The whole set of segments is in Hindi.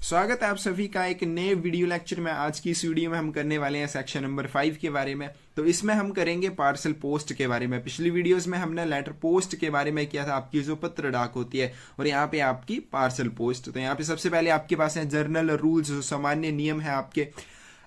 स्वागत है आप सभी का एक नए वीडियो लेक्चर में। आज की इस वीडियो में हम करने वाले हैं सेक्शन नंबर 5 के बारे में। तो इसमें हम करेंगे पार्सल पोस्ट के बारे में। पिछली वीडियोस में हमने लेटर पोस्ट के बारे में किया था, आपकी जो पत्र डाक होती है, और यहाँ पे आपकी पार्सल पोस्ट। तो यहाँ पे सबसे पहले आपके पास है जर्नल रूल्स, जो सामान्य नियम है आपके।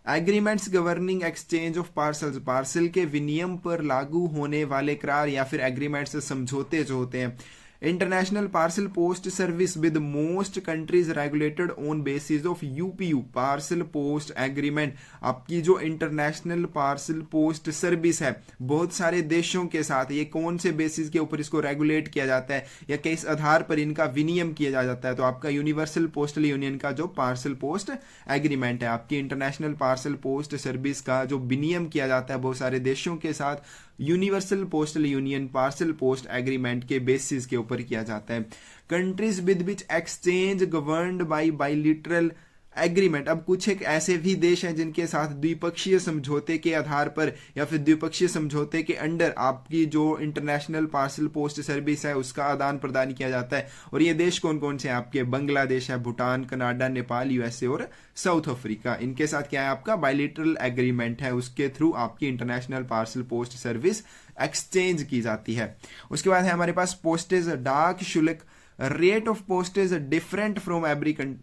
Agreements governing exchange of parcels, parcel के विनियम पर लागू होने वाले करार या फिर एग्रीमेंट्स, समझौते जो होते हैं। International parcel post service with most countries regulated on basis of UPU parcel post agreement. आपकी जो इंटरनेशनल पार्सल पोस्ट सर्विस है बहुत सारे देशों के साथ, ये कौन से बेसिस के ऊपर इसको रेगुलेट किया जाता है या किस आधार पर इनका विनियम किया जाता है। तो आपका यूनिवर्सल पोस्टल यूनियन का जो पार्सल पोस्ट एग्रीमेंट है, आपकी इंटरनेशनल पार्सल पोस्ट सर्विस का जो विनियम किया जाता है बहुत सारे देशों के साथ, universal postal union parcel post agreement के बेसिस के ऊपर किया जाता है। Countries with which exchange governed by bilateral agreement. अब कुछ एक ऐसे भी देश हैं जिनके साथ द्विपक्षीय समझौते के आधार पर या फिर द्विपक्षीय समझौते के अंडर आपकी जो इंटरनेशनल पार्सल पोस्ट सर्विस है उसका आदान प्रदान किया जाता है। और ये देश कौन कौन से हैं आपके? बांग्लादेश है, भूटान, कनाडा, नेपाल, यूएसए और साउथ अफ्रीका। इनके साथ क्या है आपका बाइलिटरल एग्रीमेंट है, उसके थ्रू आपकी international parcel post service exchange की जाती है। उसके बाद है हमारे पास पोस्टेज डाक शुल्क। Rate of postage different from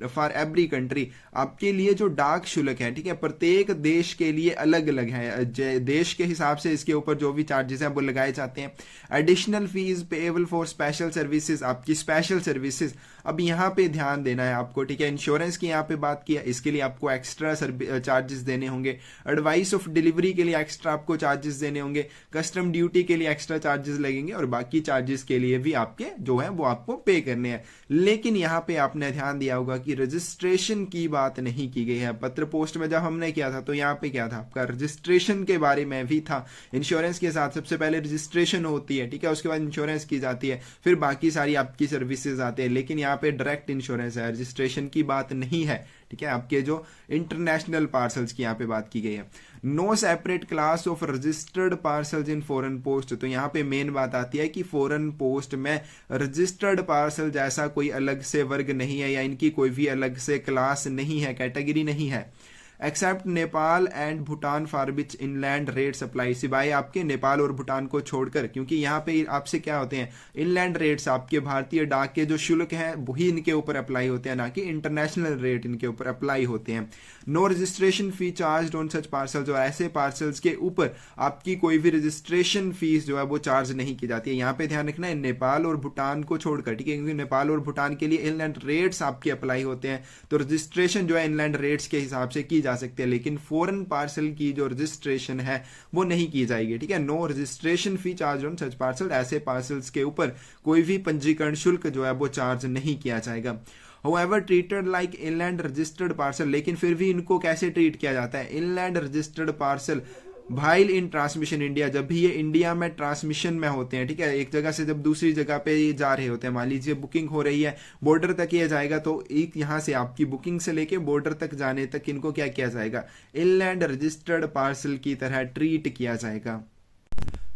for every country. आपके लिए जो डाक शुल्क है, ठीक है, प्रत्येक देश के लिए अलग अलग है। देश के हिसाब से इसके ऊपर जो भी चार्जेस हैं वो लगाए जाते हैं। Additional fees payable for special services, आपकी स्पेशल सर्विसेज। अब यहाँ पे ध्यान देना है आपको, ठीक है। इंश्योरेंस की यहाँ पे बात किया, इसके लिए आपको एक्स्ट्रा चार्जेस देने होंगे। एडवाइस ऑफ डिलीवरी के लिए एक्स्ट्रा आपको चार्जेस देने होंगे। कस्टम ड्यूटी के लिए एक्स्ट्रा चार्जेस लगेंगे और बाकी चार्जेस के लिए भी आपके जो है वो आपको पे करने हैं। लेकिन यहाँ पे आपने ध्यान दिया होगा कि रजिस्ट्रेशन की बात नहीं की गई है। पत्र पोस्ट में जब हमने किया था तो यहाँ पे क्या था आपका, रजिस्ट्रेशन के बारे में भी था। इंश्योरेंस के साथ सबसे पहले रजिस्ट्रेशन होती है, ठीक है, उसके बाद इंश्योरेंस की जाती है, फिर बाकी सारी आपकी सर्विसेज आते हैं। लेकिन यहाँ पे डायरेक्ट इंश्योरेंस है, रजिस्ट्रेशन की बात नहीं है, ठीक है। आपके जो इंटरनेशनल पार्सल्स की यहाँ पे बात की गई है। No separate class of registered parcels in foreign post. तो यहाँ पे मेन बात आती है कि फॉरेन पोस्ट में रजिस्टर्ड पार्सल जैसा कोई अलग से वर्ग नहीं है या इनकी कोई भी अलग से क्लास नहीं है, कैटेगरी नहीं है। Except Nepal and Bhutan for which inland rate supply, सिवाय आपके नेपाल और भूटान को छोड़कर, क्योंकि यहाँ पे आपसे क्या होते हैं, इनलैंड रेट्स आपके भारतीय डाक के जो शुल्क हैं वही इनके ऊपर अप्लाई होते हैं, ना कि इंटरनेशनल रेट इनके ऊपर अप्लाई होते हैं। No registration fee charge on such parcels, और ऐसे पार्सल्स के ऊपर आपकी कोई भी रजिस्ट्रेशन फीस जो है वो चार्ज नहीं की जाती है। यहाँ पे ध्यान रखना है नेपाल और भूटान को छोड़कर, ठीक है, क्योंकि नेपाल और भूटान के लिए इनलैंड रेट्स आपके अप्लाई होते हैं, तो रजिस्ट्रेशन जो है इनलैंड रेट्स के हिसाब से की जा सकते हैं। लेकिन फॉरेन पार्सल की जो रजिस्ट्रेशन है वो नहीं की जाएगी, ठीक है। No registration fee charge on such parcel, ऐसे पार्सल्स के ऊपर कोई भी पंजीकरण शुल्क जो है वो चार्ज नहीं किया जाएगा। However treated like inland registered parcel, लेकिन फिर भी इनको कैसे ट्रीट किया जाता है, inland registered parcel while in transmission India, जब भी ये इंडिया में ट्रांसमिशन में होते हैं, ठीक है, एक जगह से जब दूसरी जगह पे जा रहे होते हैं, मान लीजिए बुकिंग हो रही है, बॉर्डर तक ये जाएगा, तो एक यहाँ से आपकी बुकिंग से लेके बॉर्डर तक जाने तक इनको क्या किया जाएगा, इनलैंड रजिस्टर्ड पार्सल की तरह ट्रीट किया जाएगा।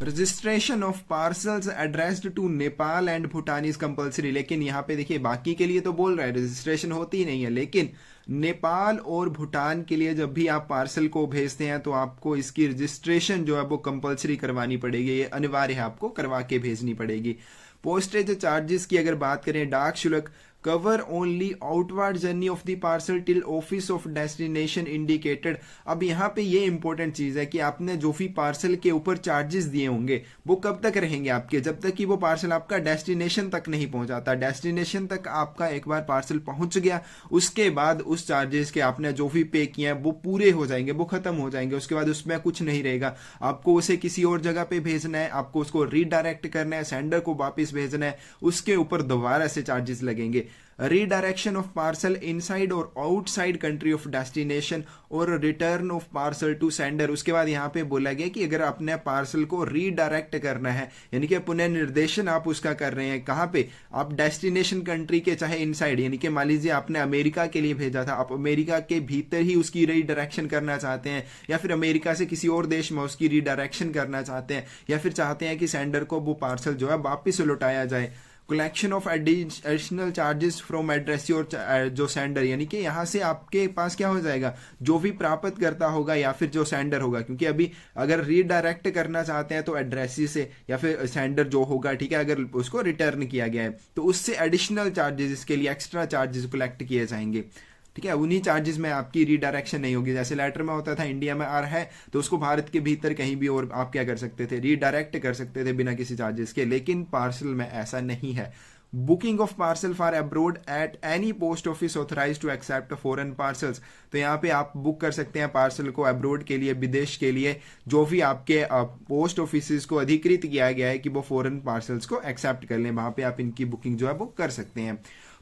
Registration of parcels addressed to Nepal and Bhutan is compulsory, लेकिन यहाँ पे देखिए बाकी के लिए तो बोल रहा है रजिस्ट्रेशन होती ही नहीं है, लेकिन नेपाल और भूटान के लिए जब भी आप पार्सल को भेजते हैं तो आपको इसकी रजिस्ट्रेशन जो है वो कंपल्सरी करवानी पड़ेगी, ये अनिवार्य है, आपको करवा के भेजनी पड़ेगी। पोस्टेज चार्जेस की अगर बात करें, डाक शुल्क cover only outward journey of the parcel till office of destination indicated. अब यहाँ पे ये इंपॉर्टेंट चीज है कि आपने जो भी पार्सल के ऊपर चार्जेस दिए होंगे वो कब तक रहेंगे आपके, जब तक कि वो पार्सल आपका डेस्टिनेशन तक नहीं पहुंचाता। डेस्टिनेशन तक आपका एक बार पार्सल पहुंच गया, उसके बाद उस चार्जेस के आपने जो भी पे किए हैं वो पूरे हो जाएंगे, वो खत्म हो जाएंगे, उसके बाद उसमें कुछ नहीं रहेगा। आपको उसे किसी और जगह पे भेजना है, आपको उसको रीडायरेक्ट करना है, सेंडर को वापस भेजना है, उसके ऊपर दोबारा से चार्जेस लगेंगे। रीडायरेक्शन ऑफ पार्सल इनसाइड और आउटसाइड कंट्री ऑफ डेस्टिनेशन और return of parcel to sender. उसके बाद यहाँ पे बोला गया कि अगर आपने पार्सल को रीडायरेक्ट करना है, यानी कि पुनः निर्देशन आप उसका कर रहे हैं, कहाँ पे, आप डेस्टिनेशन कंट्री के चाहे इनसाइड, यानी कि मान लीजिए आपने अमेरिका के लिए भेजा था, आप अमेरिका के भीतर ही उसकी रीडायरेक्शन करना चाहते हैं, या फिर अमेरिका से किसी और देश में उसकी रीडायरेक्शन करना चाहते हैं, या फिर चाहते हैं कि सेंडर को वो पार्सल जो है वापिस लौटाया जाए, collection of additional charges from addressee और जो सेंडर, यानी कि यहाँ से आपके पास क्या हो जाएगा, जो भी प्राप्त करता होगा या फिर जो सेंडर होगा, क्योंकि अभी अगर रीडायरेक्ट करना चाहते हैं तो एड्रेसी से या फिर सेंडर जो होगा, ठीक है, अगर उसको रिटर्न किया गया है तो उससे एडिशनल चार्जेस, इसके लिए एक्स्ट्रा चार्जेस कलेक्ट किए जाएंगे, ठीक है। उन्हीं चार्जेस में आपकी रीडायरेक्शन नहीं होगी। जैसे लेटर में होता था इंडिया में आ रहा है तो उसको भारत के भीतर कहीं भी और आप क्या कर सकते थे, रीडायरेक्ट कर सकते थे बिना किसी चार्जेस के, लेकिन पार्सल में ऐसा नहीं है। Booking of parcel for abroad at any post office authorise to accept foreign parcels, तो यहाँ पे आप बुक कर सकते हैं पार्सल को अब्रोड के लिए, विदेश के लिए, जो भी आपके पोस्ट ऑफिस को अधिकृत किया गया है कि वो फॉरेन पार्सल्स को एक्सेप्ट कर लें, वहां पे आप इनकी बुकिंग जो है वो कर सकते हैं।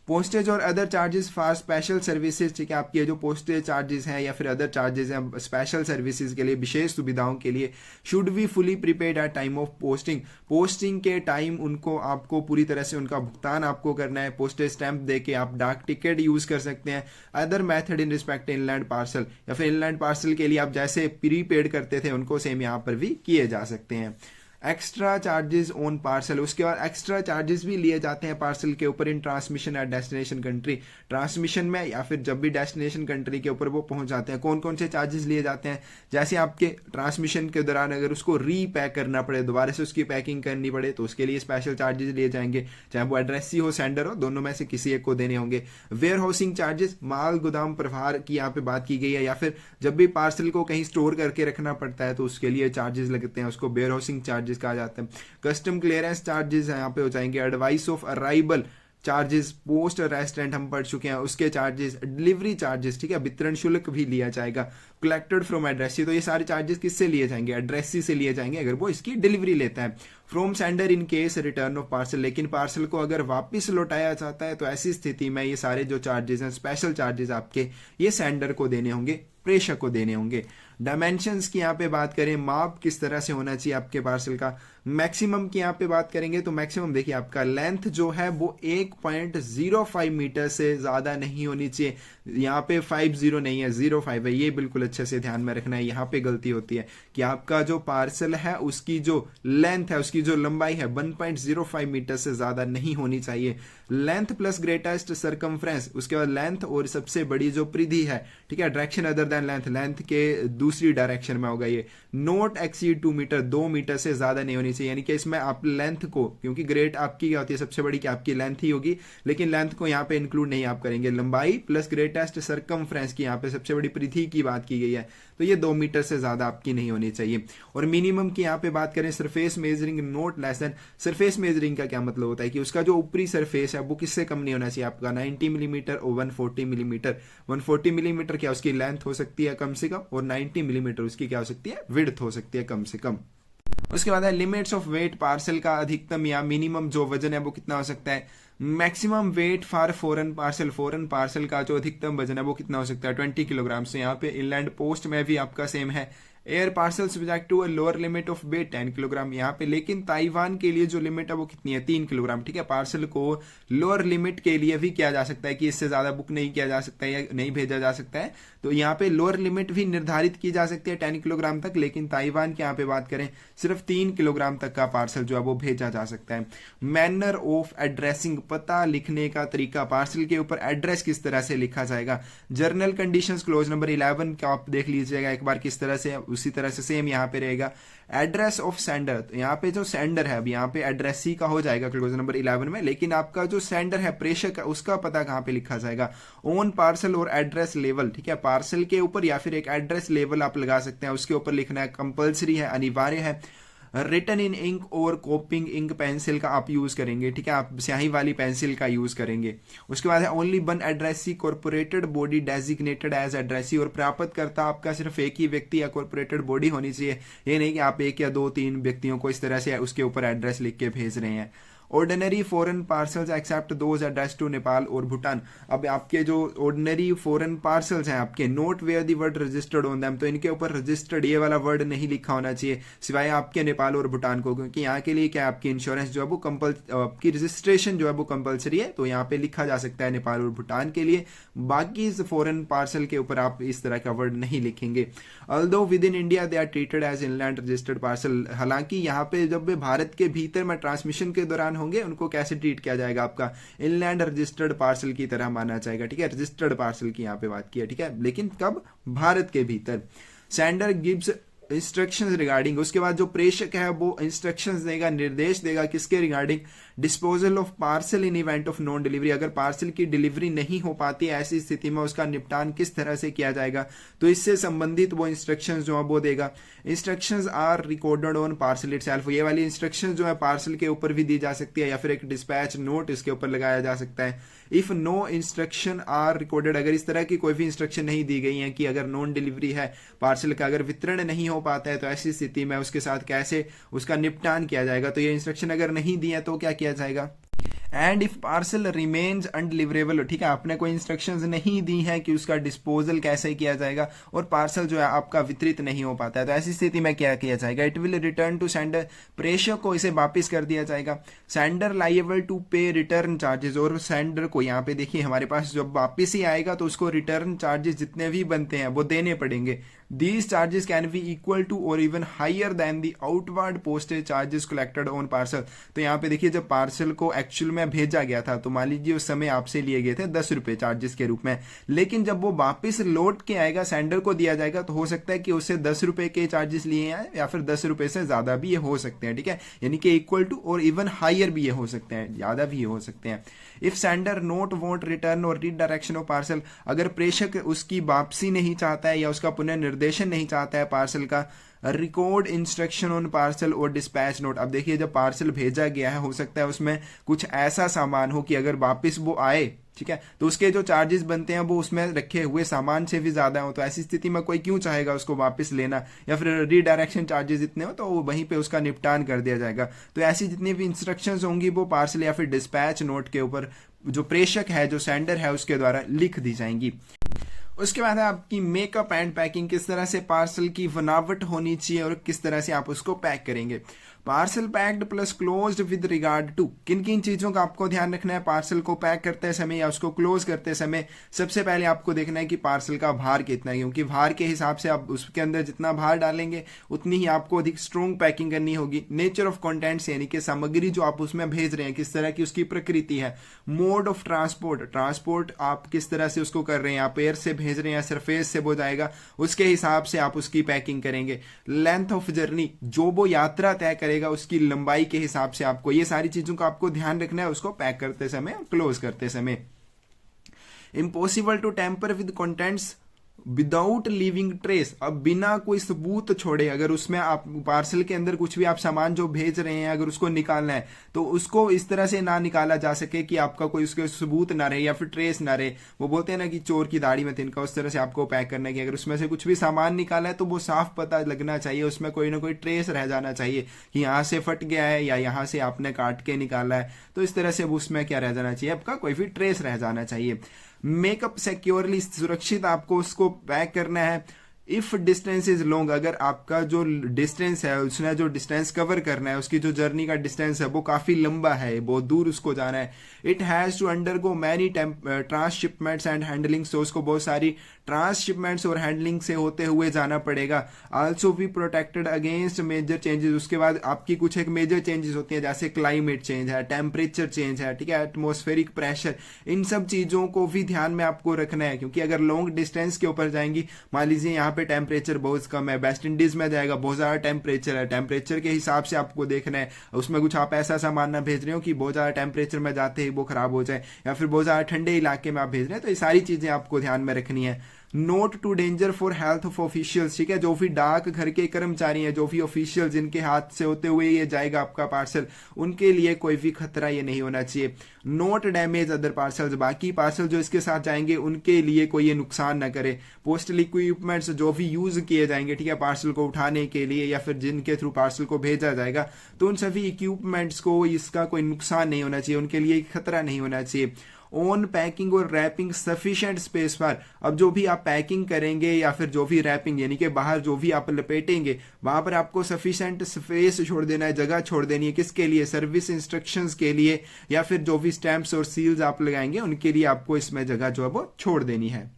पोस्टेज और other charges for special services, ठीक है, आपके जो पोस्टेज चार्जेस हैं या फिर अदर चार्जेस हैं स्पेशल सर्विसेज के लिए, विशेष सुविधाओं के लिए, should be fully prepaid at time of posting, posting के टाइम उनको आपको पूरी तरह से उनका भुगतान आपको करना है। पोस्टेज स्टैंप देके आप डाक टिकट यूज कर सकते हैं। Other method in respect inland parcel, या फिर इनलैंड पार्सल के लिए आप जैसे प्रीपेड करते थे उनको सेम यहाँ पर भी किए जा सकते हैं। एक्स्ट्रा चार्जेस ऑन पार्सल, उसके बाद एक्स्ट्रा चार्जेस भी लिए जाते हैं पार्सल के ऊपर in transmission at destination country, transmission में या फिर जब भी डेस्टिनेशन कंट्री के ऊपर वो पहुंच जाते हैं, कौन कौन से चार्जेस लिए जाते हैं, जैसे आपके ट्रांसमिशन के दौरान अगर उसको रीपैक करना पड़े, दोबारा से उसकी पैकिंग करनी पड़े, तो उसके लिए स्पेशल चार्जेस लिए जाएंगे, चाहे वो एड्रेसी हो सेंडर हो, दोनों में से किसी एक को देने होंगे। वेयर हाउसिंग चार्जेस, माल गोदाम प्रभार की यहाँ पे बात की गई है, या फिर जब भी पार्सल को कहीं स्टोर करके रखना पड़ता है तो उसके लिए चार्जेस लगते हैं, उसको वेयर हाउसिंग चार्जेस कहा जाता है। कस्टम क्लियरेंस चार्जेस यहाँ पे हो जाएंगे। Advice of arrival charges, post restaurant हम पढ़ चुके हैं, उसके चार्जेस, डिलीवरी चार्जेस, ठीक है, वितरण शुल्क भी लिया जाएगा। कलेक्टेड फ्रॉम एड्रेसी, तो ये सारे चार्जेस किससे लिए जाएंगे, एड्रेसी से लिए जाएंगे अगर वो इसकी डिलीवरी लेता है। From sender in case return of parcel, लेकिन पार्सल को अगर वापस लौटाया जाता है तो ऐसी स्थिति में ये सारे जो चार्जेस हैं, स्पेशल चार्जेस आपके, ये सेंडर को देने होंगे, प्रेषक को देने होंगे। डायमेंशंस की यहाँ पे बात करें, माप किस तरह से होना चाहिए आपके पार्सल का। मैक्सिमम की यहाँ पे बात करेंगे तो मैक्सिमम देखिए आपका लेंथ जो है वो 1.05 मीटर से ज्यादा नहीं होनी चाहिए। यहाँ पे 50 नहीं है, 05 है, ये बिल्कुल अच्छे से ध्यान में रखना है। यहाँ पे गलती होती है कि आपका जो पार्सल है उसकी जो लेंथ है, उसकी जो लंबाई है 1.05 मीटर से ज्यादा नहीं होनी चाहिए। लेंथ प्लस ग्रेटेस्ट सरकमफ्रेंस, उसके बाद लेंथ और सबसे बड़ी जो परिधि है, ठीक है, direction other than length, length के दूसरी डायरेक्शन में होगा ये। नोट एक्सीड 2 मीटर, 2 मीटर से ज्यादा नहीं होनी चाहिए, यानी कि इसमें आप लेंथ को, क्योंकि ग्रेट आपकी क्या होती है, सबसे बड़ी क्या आपकी लेंथ ही होगी, लेकिन लेंथ को यहाँ पे इंक्लूड नहीं आप करेंगे। लंबाई प्लस ग्रेटेस्ट सरकमफ्रेंस की यहाँ पे सबसे बड़ी परिधि की बात की गई है, तो ये 2 मीटर से ज्यादा आपकी नहीं होनी चाहिए। और मिनिमम की यहाँ पे बात करें, surface measuring note less than, surface measuring का क्या मतलब होता है कि उसका जो ऊपरी सरफेस है वो किससे कम नहीं होना चाहिए आपका, 90 मिलीमीटर और 140 मिलीमीटर। 140 मिलीमीटर क्या उसकी लेंथ हो सकती है कम से कम, और 90 मिलीमीटर उसकी क्या हो सकती है, विड्थ हो सकती है कम से कम। उसके बाद है लिमिट्स ऑफ वेट, पार्सल का अधिकतम या मिनिमम जो वजन है वो कितना हो सकता है। Maximum weight for foreign parcel, foreign parcel का जो अधिकतम वजन है वो कितना हो सकता है, 20 किलोग्राम से। यहाँ पे इनलैंड पोस्ट में भी आपका सेम है। Air parcel subject to a lower limit of weight 10 kilogram यहाँ पे, लेकिन ताइवान के लिए जो लिमिट है वो कितनी है, 3 किलोग्राम, ठीक है। पार्सल को लोअर लिमिट के लिए भी किया जा सकता है कि इससे ज्यादा बुक नहीं किया जा सकता है या नहीं भेजा जा सकता है, तो यहाँ पे लोअर लिमिट भी निर्धारित की जा सकती है 10 किलोग्राम तक, लेकिन ताइवान की यहाँ पे बात करें सिर्फ 3 किलोग्राम तक का पार्सल जो है वो भेजा जा सकता है। मैनर ऑफ एड्रेसिंग, पता लिखने का तरीका, पार्सल के ऊपर एड्रेस किस तरह से लिखा जाएगा। जर्नल कंडीशंस क्लोज नंबर 11 का आप देख लीजिएगा एक बार किस तरह से, उसी तरह से सेम यहाँ पे रहेगा। एड्रेस ऑफ सेंडर, तो यहाँ पे जो सेंडर है, अब यहाँ पे एड्रेस ही का हो जाएगा क्लोज नंबर 11 में, लेकिन आपका जो सेंडर है, प्रेषक है, उसका पता कहाँ पे लिखा जाएगा। ऑन पार्सल और एड्रेस लेवल, ठीक है, पार्सल के ऊपर या फिर एक एड्रेस लेवल आप लगा सकते हैं, उसके ऊपर लिखना है, कंपलसरी है, अनिवार्य है। रिटन इन इंक और कॉपिंग इंक पेंसिल का आप यूज करेंगे, ठीक है, आप स्याही वाली पेंसिल का यूज करेंगे। उसके बाद है only one addressee corporated body designated as addressee, और प्राप्त करता आपका सिर्फ एक ही व्यक्ति या कॉर्पोरेटेड बॉडी होनी चाहिए, ये नहीं कि आप 1 या 2-3 व्यक्तियों को इस तरह से उसके ऊपर एड्रेस लिख के भेज रहे हैं। Ordinary foreign parcels except those address to Nepal और भूटान, अब आपके जो ऑर्डिनरी फॉरेन पार्सल्स हैं आपके, not bear the word registered on them, तो इनके ऊपर रजिस्टर्ड ये वाला वर्ड नहीं लिखा होना चाहिए सिवाय आपके नेपाल और भूटान को, क्योंकि यहाँ के लिए क्या आपकी इंश्योरेंस जो है वो आपकी रजिस्ट्रेशन जो है वो कंपलसरी है, तो यहाँ पे लिखा जा सकता है नेपाल और भूटान के लिए। बाकी फॉरेन पार्सल के ऊपर आप इस तरह का वर्ड नहीं लिखेंगे। Although within India they are treated as inland registered parcel, हालांकि यहाँ पे जब भारत के भीतर में ट्रांसमिशन के दौरान होंगे उनको कैसे ट्रीट किया जाएगा, आपका इनलैंड रजिस्टर्ड पार्सल की तरह माना जाएगा, ठीक है। रजिस्टर्ड पार्सल की यहाँ पे बात की है, ठीक है, लेकिन कब, भारत के भीतर। सेंडर गिव्स इंस्ट्रक्शंस रिगार्डिंग, उसके बाद जो प्रेषक है वो इंस्ट्रक्शंस देगा, निर्देश देगा किसके regarding, disposal of parcel in event of non delivery, अगर पार्सल की डिलीवरी नहीं हो पाती ऐसी स्थिति में उसका निपटान किस तरह से किया जाएगा, तो इससे संबंधित वो इंस्ट्रक्शंस जो है वो देगा। Instructions are recorded on parcel itself, ये वाली इंस्ट्रक्शंस जो है पार्सल के ऊपर भी दी जा सकती है या फिर एक डिस्पैच नोट इसके ऊपर लगाया जा सकता है। If no instruction are recorded, अगर इस तरह की कोई भी इंस्ट्रक्शन नहीं दी गई है कि अगर नॉन डिलीवरी है पार्सल का, अगर वितरण नहीं हो पाता है तो ऐसी स्थिति में उसके साथ कैसे उसका निपटान किया जाएगा, तो ये इंस्ट्रक्शन अगर नहीं दी है तो क्या किया जाएगा। And if parcel remains undeliverable, ठीक है, आपने कोई इंस्ट्रक्शंस नहीं दी है कि उसका डिस्पोजल कैसे किया जाएगा और पार्सल जो है आपका वितरित नहीं हो पाता है, तो ऐसी स्थिति में क्या किया जाएगा, it will return to sender, प्रेषक को इसे वापस कर दिया जाएगा। Sender liable to pay return charges, और सेंडर को यहाँ पे देखिए हमारे पास जब वापस ही आएगा तो उसको रिटर्न चार्जेस जितने भी बनते हैं वो देने पड़ेंगे। These charges can be equal to or even higher than the outward postage charges collected on parcel। तो यहाँ पे देखिए जब पार्सल को एक्चुअल में भेजा गया था तो मान लीजिए उस समय आपसे लिए गए थे 10 रुपए चार्जेस के रूप में, लेकिन जब वो वापस लौट के आएगा सेंडर को दिया जाएगा तो हो सकता है कि उससे 10 रुपए के चार्जेस लिए हैं या फिर 10 रुपए से ज्यादा भी ये हो सकते हैं, ठीक है, यानी कि इक्वल टू और इवन हायर भी ये हो सकते हैं, ज्यादा भी ये हो सकते हैं। If sender note want return और रीडायरेक्शन ऑफ पार्सल, अगर प्रेषक उसकी वापसी नहीं चाहता है या उसका पुनर्निर्देशन नहीं चाहता है पार्सल का, रिकॉर्ड इंस्ट्रक्शन ऑन पार्सल और डिस्पैच नोट। अब देखिए जब पार्सल भेजा गया है हो सकता है उसमें कुछ ऐसा सामान हो कि अगर वापस वो आए, ठीक है, तो उसके जो चार्जेस बनते हैं वो उसमें रखे हुए सामान से भी ज्यादा हो, तो ऐसी स्थिति में कोई क्यों चाहेगा उसको वापस लेना, या फिर रीडायरेक्शन चार्जेस इतने हो तो वहीं पे उसका निपटान कर दिया जाएगा। तो ऐसी जितनी भी इंस्ट्रक्शंस होंगी वो पार्सल या फिर डिस्पैच नोट के ऊपर जो प्रेषक है, जो सेंडर है, उसके द्वारा लिख दी जाएंगी। उसके बाद है आपकी मेकअप एंड पैकिंग, किस तरह से पार्सल की बनावट होनी चाहिए और किस तरह से आप उसको पैक करेंगे। Parcel packed plus closed with regard to, किन किन चीजों का आपको ध्यान रखना है पार्सल को पैक करते समय या उसको क्लोज करते समय। सबसे पहले आपको देखना है कि पार्सल का भार कितना है, क्योंकि भार के हिसाब से आप उसके अंदर जितना भार डालेंगे उतनी ही आपको अधिक स्ट्रॉन्ग पैकिंग करनी होगी। नेचर ऑफ कंटेंट्स, यानी कि सामग्री जो आप उसमें भेज रहे हैं किस तरह की उसकी प्रकृति है। मोड ऑफ ट्रांसपोर्ट, ट्रांसपोर्ट आप किस तरह से उसको कर रहे हैं, आप एयर से भेज रहे हैं सरफेस से वो जाएगा, उसके हिसाब से आप उसकी पैकिंग करेंगे। लेंथ ऑफ जर्नी, जो वो यात्रा तय करेगा उसकी लंबाई के हिसाब से आपको ये सारी चीजों का आपको ध्यान रखना है उसको पैक करते समय, क्लोज करते समय। Impossible to tamper with contents without leaving trace, अब बिना कोई सबूत छोड़े अगर उसमें आप पार्सल के अंदर कुछ भी आप सामान जो भेज रहे हैं अगर उसको निकालना है तो उसको इस तरह से ना निकाला जा सके कि आपका कोई उसके सबूत ना रहे या फिर ट्रेस ना रहे। वो बोलते हैं ना कि चोर की दाढ़ी में तिनका, उस तरह से आपको पैक करना है कि अगर उसमें से कुछ भी सामान निकाला है तो वो साफ पता लगना चाहिए, उसमें कोई ना कोई ट्रेस रह जाना चाहिए कि यहाँ से फट गया है या यहाँ से आपने काट के निकाला है, तो इस तरह से उसमें क्या रह जाना चाहिए, आपका कोई भी ट्रेस रह जाना चाहिए। मेकअप सिक्योरली, सुरक्षित आपको उसको पैक करना है। इफ डिस्टेंस इज लॉन्ग, अगर आपका जो डिस्टेंस है उसने जो डिस्टेंस कवर करना है उसकी जो जर्नी का डिस्टेंस है वो काफी लंबा है, बहुत दूर उसको जाना है। It has to undergo many transshipments and handling, so उसको बहुत सारी ट्रांसशिपमेंट्स और हैंडलिंग से होते हुए जाना पड़ेगा। Also be protected against major changes, उसके बाद आपकी कुछ एक मेजर चेंजेस होती है जैसे क्लाइमेट चेंज है, टेम्परेचर चेंज है, ठीक है, एटमॉस्फेरिक प्रेशर, इन सब चीजों को भी ध्यान में आपको रखना है, क्योंकि अगर लॉन्ग डिस्टेंस के ऊपर जाएंगी, मान लीजिए यहाँ पे टेम्परेचर बहुत कम है, वेस्ट इंडीज में जाएगा बहुत ज्यादा टेम्परेचर है, टेम्परेचर के हिसाब से आपको देखना है, उसमें कुछ आप ऐसा सामान ना भेज रहे हो कि बहुत ज्यादा टेम्परेचर में जाते ही वो खराब हो जाए, या फिर बहुत ज्यादा ठंडे इलाके में आप भेज रहे हैं, तो ये सारी चीजें आपको ध्यान में रखनी है। Not to danger for health of officials, ठीक है, जो भी डाक घर के कर्मचारी हैं, जो भी ऑफिशियल जिनके हाथ से होते हुए ये जाएगा आपका पार्सल, उनके लिए कोई भी खतरा ये नहीं होना चाहिए। नोट डैमेज अदर पार्सल्स, बाकी पार्सल जो इसके साथ जाएंगे उनके लिए कोई ये नुकसान ना करे। पोस्टल इक्विपमेंट्स जो भी यूज किए जाएंगे, ठीक है, पार्सल को उठाने के लिए या फिर जिनके थ्रू पार्सल को भेजा जाएगा, तो उन सभी इक्विपमेंट्स को इसका कोई नुकसान नहीं होना चाहिए, उनके लिए खतरा नहीं होना चाहिए। ऑन पैकिंग और रैपिंग सफिशिएंट स्पेस फॉर, अब जो भी आप पैकिंग करेंगे या फिर जो भी रैपिंग यानी कि बाहर जो भी आप लपेटेंगे वहां पर आपको सफिशिएंट स्पेस छोड़ देना है, जगह छोड़ देनी है, किसके लिए, सर्विस इंस्ट्रक्शंस के लिए, या फिर जो भी स्टैंप्स और सील्स आप लगाएंगे उनके लिए आपको इसमें जगह जो है वो छोड़ देनी है।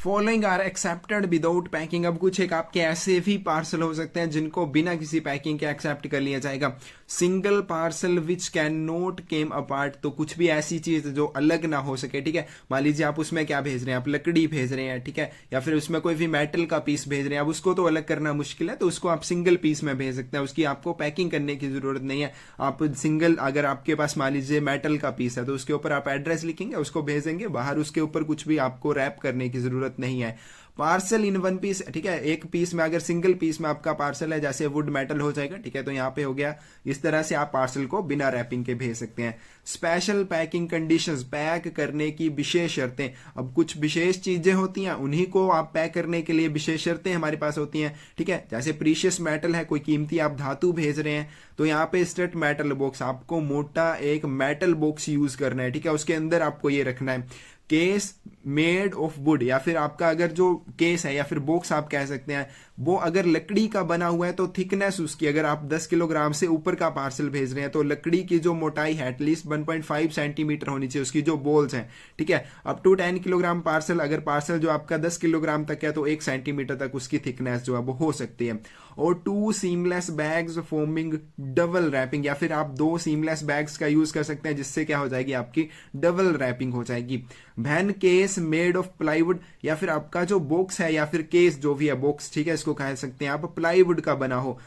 Following are accepted without packing. अब कुछ एक आपके ऐसे भी पार्सल हो सकते हैं जिनको बिना किसी पैकिंग के एक्सेप्ट कर लिया जाएगा। Single parcel which can not came apart, तो कुछ भी ऐसी चीज जो अलग ना हो सके, ठीक है। मान लीजिए आप उसमें क्या भेज रहे हैं, आप लकड़ी भेज रहे हैं, ठीक है, या फिर उसमें कोई भी मेटल का पीस भेज रहे हैं, अब उसको तो अलग करना मुश्किल है, तो उसको आप सिंगल पीस में भेज सकते हैं, उसकी आपको पैकिंग करने की जरूरत नहीं है। आप सिंगल, अगर आपके पास मान लीजिए मेटल का पीस है तो उसके ऊपर आप एड्रेस लिखेंगे, उसको भेजेंगे बाहर, उसके ऊपर कुछ भी आपको रैप करने की जरूरत नहीं है। पार्सल इन वन पीस, ठीक है, एक पीस में, अगर सिंगल पीस में आपका पार्सल है, जैसे वुड मेटल हो जाएगा, ठीक है, तो यहाँ पे हो गया। इस तरह से आप पार्सल को बिना रैपिंग के भेज सकते हैं। स्पेशल पैकिंग कंडीशंस, पैक करने की विशेष शर्तें। अब कुछ विशेष चीजें होती हैं, उन्हीं को आप पैक करने के लिए विशेष शर्तें हमारे पास होती हैं, ठीक है। जैसे प्रीशियस मेटल है, कोई कीमती आप धातु भेज रहे हैं, तो यहाँ पे स्ट्रेट मेटल बॉक्स, आपको मोटा एक मेटल बॉक्स यूज करना है, ठीक है, उसके अंदर आपको ये रखना है। केस मेड ऑफ वुड, या फिर आपका अगर जो केस है या फिर बॉक्स आप कह सकते हैं, वो अगर लकड़ी का बना हुआ है तो थिकनेस उसकी, अगर आप 10 किलोग्राम से ऊपर का पार्सल भेज रहे हैं तो लकड़ी की जो मोटाई है एटलीस्ट 1.5 सेंटीमीटर होनी चाहिए, उसकी जो बोल्स हैं, ठीक है। अप टू 10 किलोग्राम पार्सल, अगर पार्सल जो आपका 10 किलोग्राम तक है तो 1 सेंटीमीटर तक उसकी थिकनेस जो है वो हो सकती है। और 2 seamless bags forming double wrapping, या फिर आप 2 सीमलेस बैग्स का यूज कर सकते हैं, जिससे क्या हो जाएगी, आपकी डबल रैपिंग हो जाएगी। Van case made of plywood, या फिर आपका जो बॉक्स है या फिर केस जो भी है, बॉक्स, ठीक है, इसको कह सकते हैं आप, प्लाईवुड का बना हो।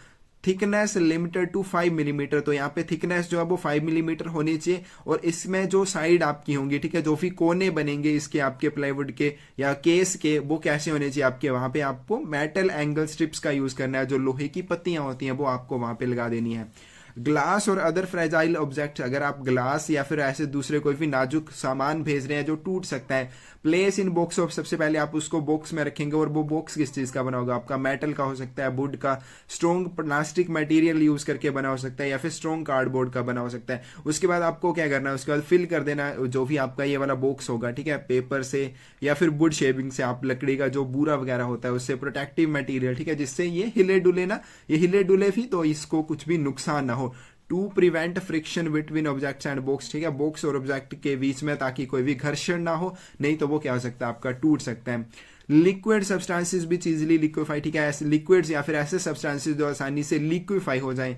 थिकनेस लिमिटेड टू 5 मिलीमीटर, तो यहाँ पे थिकनेस जो है वो 5 मिलीमीटर होनी चाहिए। और इसमें जो साइड आपकी होंगी, ठीक है, जो भी कोने बनेंगे इसके आपके प्लाईवुड के या केस के, वो कैसे होने चाहिए आपके, वहां पे आपको मेटल एंगल स्ट्रिप्स का यूज करना है, जो लोहे की पत्तियां होती हैं वो आपको वहां पे लगा देनी है। ग्लास और अदर फ्रेजाइल ऑब्जेक्ट, अगर आप ग्लास या फिर ऐसे दूसरे कोई भी नाजुक सामान भेज रहे हैं जो टूट सकता है, प्लेस इन बॉक्स ऑफ, सबसे पहले आप उसको बॉक्स में रखेंगे, और वो बॉक्स किस चीज का बना होगा, आपका मेटल का हो सकता है, वुड का, स्ट्रॉन्ग प्लास्टिक मटेरियल यूज करके बना हो सकता है, या फिर स्ट्रॉन्ग कार्डबोर्ड का बना हो सकता है। उसके बाद आपको क्या करना है, उसके बाद फिल कर देना है जो भी आपका ये वाला बॉक्स होगा, ठीक है, पेपर से या फिर वुड शेविंग से, आप लकड़ी का जो बूरा वगैरह होता है उससे, प्रोटेक्टिव मटेरियल, ठीक है, जिससे ये हिले डुले ना, ये हिले डुले भी तो इसको कुछ भी नुकसान ना हो। To prevent friction between objects and box, ठीक है, बॉक्स और ऑब्जेक्ट के बीच में, ताकि कोई भी घर्षण ना हो, नहीं तो वो क्या हो सकता है, आपका टूट सकता है। लिक्विड सब्सटेंसेस भी इजीली लिक्विफाई, ठीक है, ऐसे लिक्विड्स या फिर ऐसे सब्सटेंसेस जो आसानी से लिक्विफाई हो जाएं।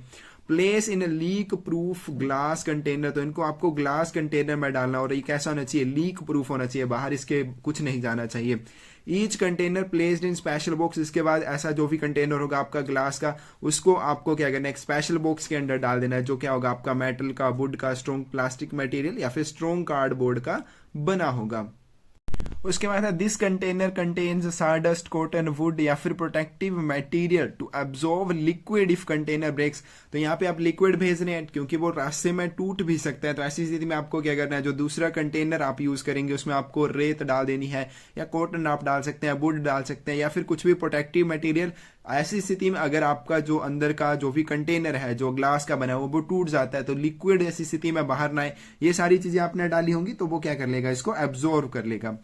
Place in leak proof glass container, तो इनको आपको ग्लास कंटेनर में डालना, और ये कैसा होना चाहिए, लीक प्रूफ होना चाहिए, बाहर इसके कुछ नहीं जाना चाहिए। Each container placed in special box, इसके बाद ऐसा जो भी कंटेनर होगा आपका ग्लास का, उसको आपको क्या करना है, एक स्पेशल बॉक्स के अंदर डाल देना है, जो क्या होगा, आपका मेटल का, वुड का, स्ट्रॉन्ग प्लास्टिक मटेरियल या फिर स्ट्रॉन्ग कार्डबोर्ड का बना होगा। उसके बाद है this container contains sawdust, cotton, wood या फिर protective material to absorb liquid if container breaks, तो यहाँ पे आप लिक्विड भेज रहे हैं क्योंकि वो रास्ते में टूट भी सकता है, तो ऐसी स्थिति में आपको क्या करना है, जो दूसरा कंटेनर आप यूज करेंगे उसमें आपको रेत डाल देनी है, या कॉटन आप डाल सकते हैं, वुड डाल सकते हैं, या फिर कुछ भी प्रोटेक्टिव मटेरियल। ऐसी स्थिति में अगर आपका जो अंदर का जो भी कंटेनर है जो ग्लास का बना है वो टूट जाता है, तो लिक्विड ऐसी स्थिति में बाहर ना आए, ये सारी चीजें आपने डाली होंगी, तो वो क्या कर लेगा, इसको एब्जॉर्ब कर लेगा।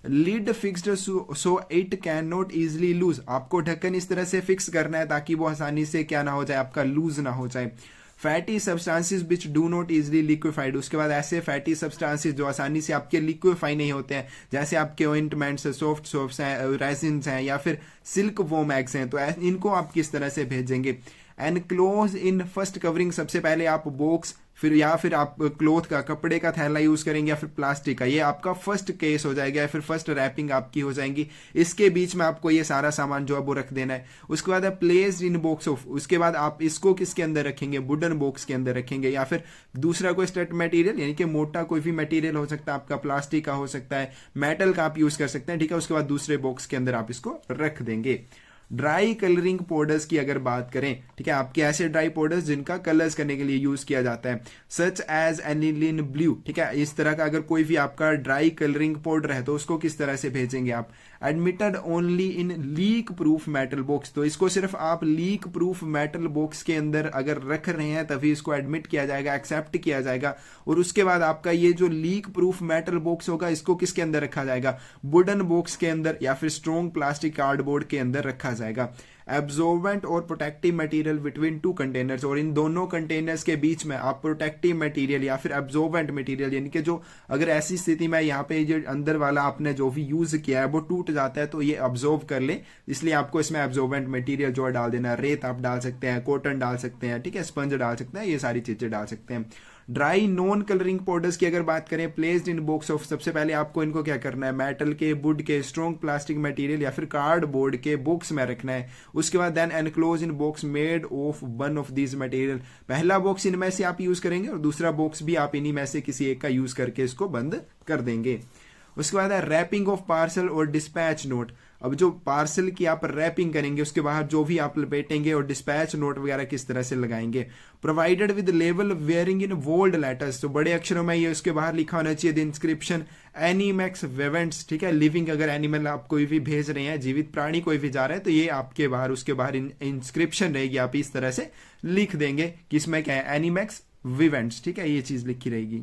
Lid fixed so it can not easily loose, आपको ढक्कन इस तरह से फिक्स करना है ताकि वो आसानी से क्या ना हो जाए, आपका लूज ना हो जाए। Fatty substances which do not easily liquefied, उसके बाद ऐसे फैटी सब्सटेंसेस जो आसानी से आपके लिक्विफाई नहीं होते हैं, जैसे आपके ऑइंटमेंट्स, सॉफ्ट सोप्स हैं, रेजिन्स हैं, या फिर सिल्क वोम एग्स हैं, तो इनको आप किस तरह से भेजेंगे। एनक्लोज इन फर्स्ट कवरिंग, सबसे पहले आप बॉक्स, फिर या फिर आप क्लोथ का, कपड़े का थैला यूज करेंगे, या फिर प्लास्टिक का, ये आपका फर्स्ट केस हो जाएगा, या फिर फर्स्ट रैपिंग आपकी हो जाएंगी। इसके बीच में आपको ये सारा सामान जो है वो रख देना है। उसके बाद प्लेस्ड इन बॉक्स ऑफ, उसके बाद आप इसको किसके अंदर रखेंगे, वुडन बॉक्स के अंदर रखेंगे, या फिर दूसरा कोई स्टड मटेरियल, यानी कि मोटा कोई भी मटेरियल हो सकता है, आपका प्लास्टिक का हो सकता है, मेटल का आप यूज कर सकते हैं, ठीक है। उसके बाद दूसरे बॉक्स के अंदर आप इसको रख देंगे। ड्राई कलरिंग पाउडर्स की अगर बात करें, ठीक है, आपके ऐसे ड्राई पाउडर्स जिनका कलर्स करने के लिए यूज किया जाता है, सच एज एनिलिन ब्लू, ठीक है, इस तरह का अगर कोई भी आपका ड्राई कलरिंग पाउडर है तो उसको किस तरह से भेजेंगे आप। Admitted only in leak proof metal box, तो इसको सिर्फ आप लीक प्रूफ मेटल बॉक्स के अंदर अगर रख रहे हैं तभी इसको एडमिट किया जाएगा, एक्सेप्ट किया जाएगा। और उसके बाद आपका ये जो लीक प्रूफ मेटल बॉक्स होगा इसको किसके अंदर रखा जाएगा, वुडन बॉक्स के अंदर या फिर स्ट्रॉन्ग प्लास्टिक कार्डबोर्ड के अंदर रखा जाएगा। एब्जॉर्बेंट और protective material between two containers, और इन दोनों कंटेनर्स के बीच में आप प्रोटेक्टिव मटेरियल या फिर एब्जॉर्बेंट मटेरियल, यानी कि जो अगर ऐसी स्थिति में यहाँ पे जो अंदर वाला आपने जो भी यूज किया है वो टूट जाता है तो ये अब्जॉर्ब कर ले, इसलिए आपको इसमें एब्जॉर्बेंट मटेरियल जो है डाल देना है। रेत आप डाल सकते हैं, कॉटन डाल सकते हैं, ठीक है, स्पंज डाल सकते हैं, ये सारी चीजें डाल सकते हैं। ड्राई नॉन कलरिंग पाउडर्स की अगर बात करें, प्लेस्ड इन बॉक्स ऑफ, सबसे पहले आपको इनको क्या करना है, मेटल के, वुड के, स्ट्रॉन्ग प्लास्टिक मटेरियल या फिर कार्डबोर्ड के बॉक्स में रखना है। उसके बाद then enclose in box made of one of these material, पहला बॉक्स इनमें से आप यूज करेंगे और दूसरा बॉक्स भी आप इन्हीं में से किसी एक का यूज करके इसको बंद कर देंगे। उसके बाद है रैपिंग ऑफ पार्सल और डिस्पैच नोट। अब जो पार्सल की आप रैपिंग करेंगे उसके बाहर जो भी आप लपेटेंगे और डिस्पैच नोट वगैरह किस तरह से लगाएंगे। प्रोवाइडेड विद लेवल वेयरिंग इन बोल्ड लेटर्स, तो बड़े अक्षरों में ये उसके बाहर लिखा होना चाहिए द इंस्क्रिप्शन एनिमैक्स वेवेंट्स, ठीक है, लिविंग अगर एनिमल आप कोई भी भेज रहे हैं, जीवित प्राणी कोई भी जा रहा है तो ये आपके बाहर उसके बाहर इंस्क्रिप्शन रहेगी, आप इस तरह से लिख देंगे कि इसमें क्या है, एनिमैक्स विवेंट्स, ठीक है, ये चीज लिखी रहेगी।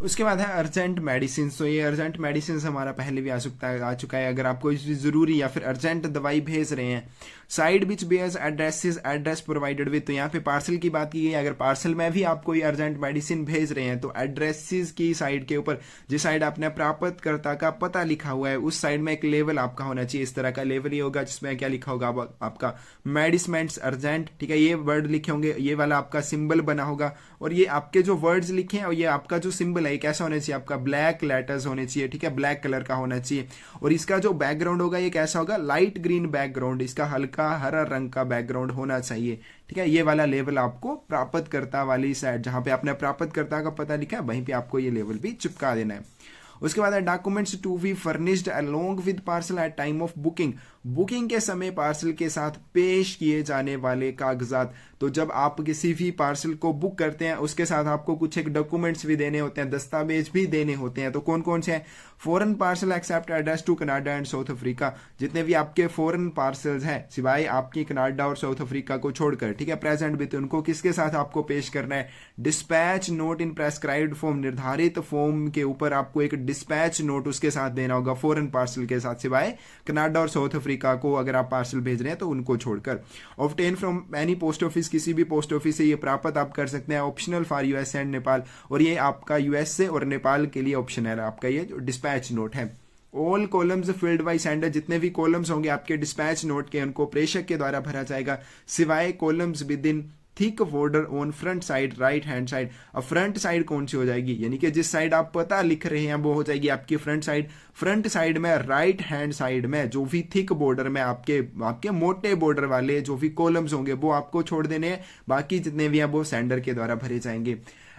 उसके बाद है अर्जेंट मेडिसिन, तो ये अर्जेंट मेडिसिन हमारा पहले भी आ चुका है, अगर आप कोई जरूरी या फिर अर्जेंट दवाई भेज रहे हैं। Side which bears addresses, address provided with, तो यहाँ पे पार्सल की बात की गई, अगर पार्सल में भी आप कोई अर्जेंट मेडिसिन भेज रहे हैं तो एड्रेसेस की साइड के ऊपर जिस साइड आपने प्राप्तकर्ता का पता लिखा हुआ है उस साइड में एक लेवल आपका होना चाहिए, इस तरह का लेवल ही होगा जिसमें क्या लिखा होगा आपका मेडिसिमेंट्स अर्जेंट, ठीक है, ये वर्ड लिखे होंगे, ये वाला आपका सिंबल बना होगा, और ये आपके जो वर्ड्स लिखे हैं और ये आपका जो सिंबल है कैसा होना चाहिए, आपका ब्लैक लेटर्स होने चाहिए, ठीक है, ब्लैक कलर का होना चाहिए, और इसका जो बैकग्राउंड होगा ये कैसा होगा, लाइट ग्रीन बैकग्राउंड, इसका हल्का हरा रंग का बैकग्राउंड होना चाहिए, ठीक है। ये वाला लेवल आपको प्राप्तकर्ता वाली साइड जहां पे आपने प्राप्तकर्ता का पता लिखा है वहीं पे आपको ये लेवल भी चिपका देना है। उसके बाद documents to be furnished along with parcel at time of booking, booking के समय पार्सल के साथ पेश किए जाने वाले कागजात, तो जब आप किसी भी पार्सल को बुक करते हैं उसके साथ आपको कुछ एक डॉक्यूमेंट्स भी देने होते हैं, दस्तावेज भी देने होते हैं, तो कौन कौन से हैं, foreign parcel except address to Canada and South Africa, जितने भी आपके फॉरेन पार्सल्स हैं सिवाय आपकी कनाडा और साउथ अफ्रीका को छोड़कर, ठीक है, प्रेजेंट भी, तो उनको किसके साथ आपको पेश करना है, डिस्पैच नोट इन प्रेस्क्राइब्ड फॉर्म, निर्धारित फॉर्म के ऊपर आपको एक डिस्पैच नोट उसके साथ देना होगा फॉरेन पार्सल के साथ, सिवाय कनाडा और साउथ अफ्रीका को अगर आप पार्सल भेज रहे हैं तो उनको छोड़कर। Obtain from any post office, किसी भी पोस्ट ऑफिस से ये प्राप्त आप कर सकते हैं, optional for US and Nepal, और ये आपका यूएसए और नेपाल के लिए ऑप्शन है आपका ये जो डिस्पैच नोट है। All columns filled by sender, जितने भी कॉलम्स होंगे आपके डिस्पैच नोट के उनको प्रेषक के द्वारा भरा जाएगा, सिवाय columns with in thick border on front side right hand side. अब फ्रंट साइड कौन सी हो जाएगी, यानी कि जिस साइड आप पता लिख रहे हैं वो हो जाएगी आपकी फ्रंट साइड। फ्रंट साइड में राइट हैंड साइड में जो भी थिक बॉर्डर में आपके मोटे बॉर्डर वाले जो भी कॉलम्स होंगे वो आपको छोड़ देने हैं, बाकी जितने भी हैं वो सेंडर के द्वारा भरे जाएंगे।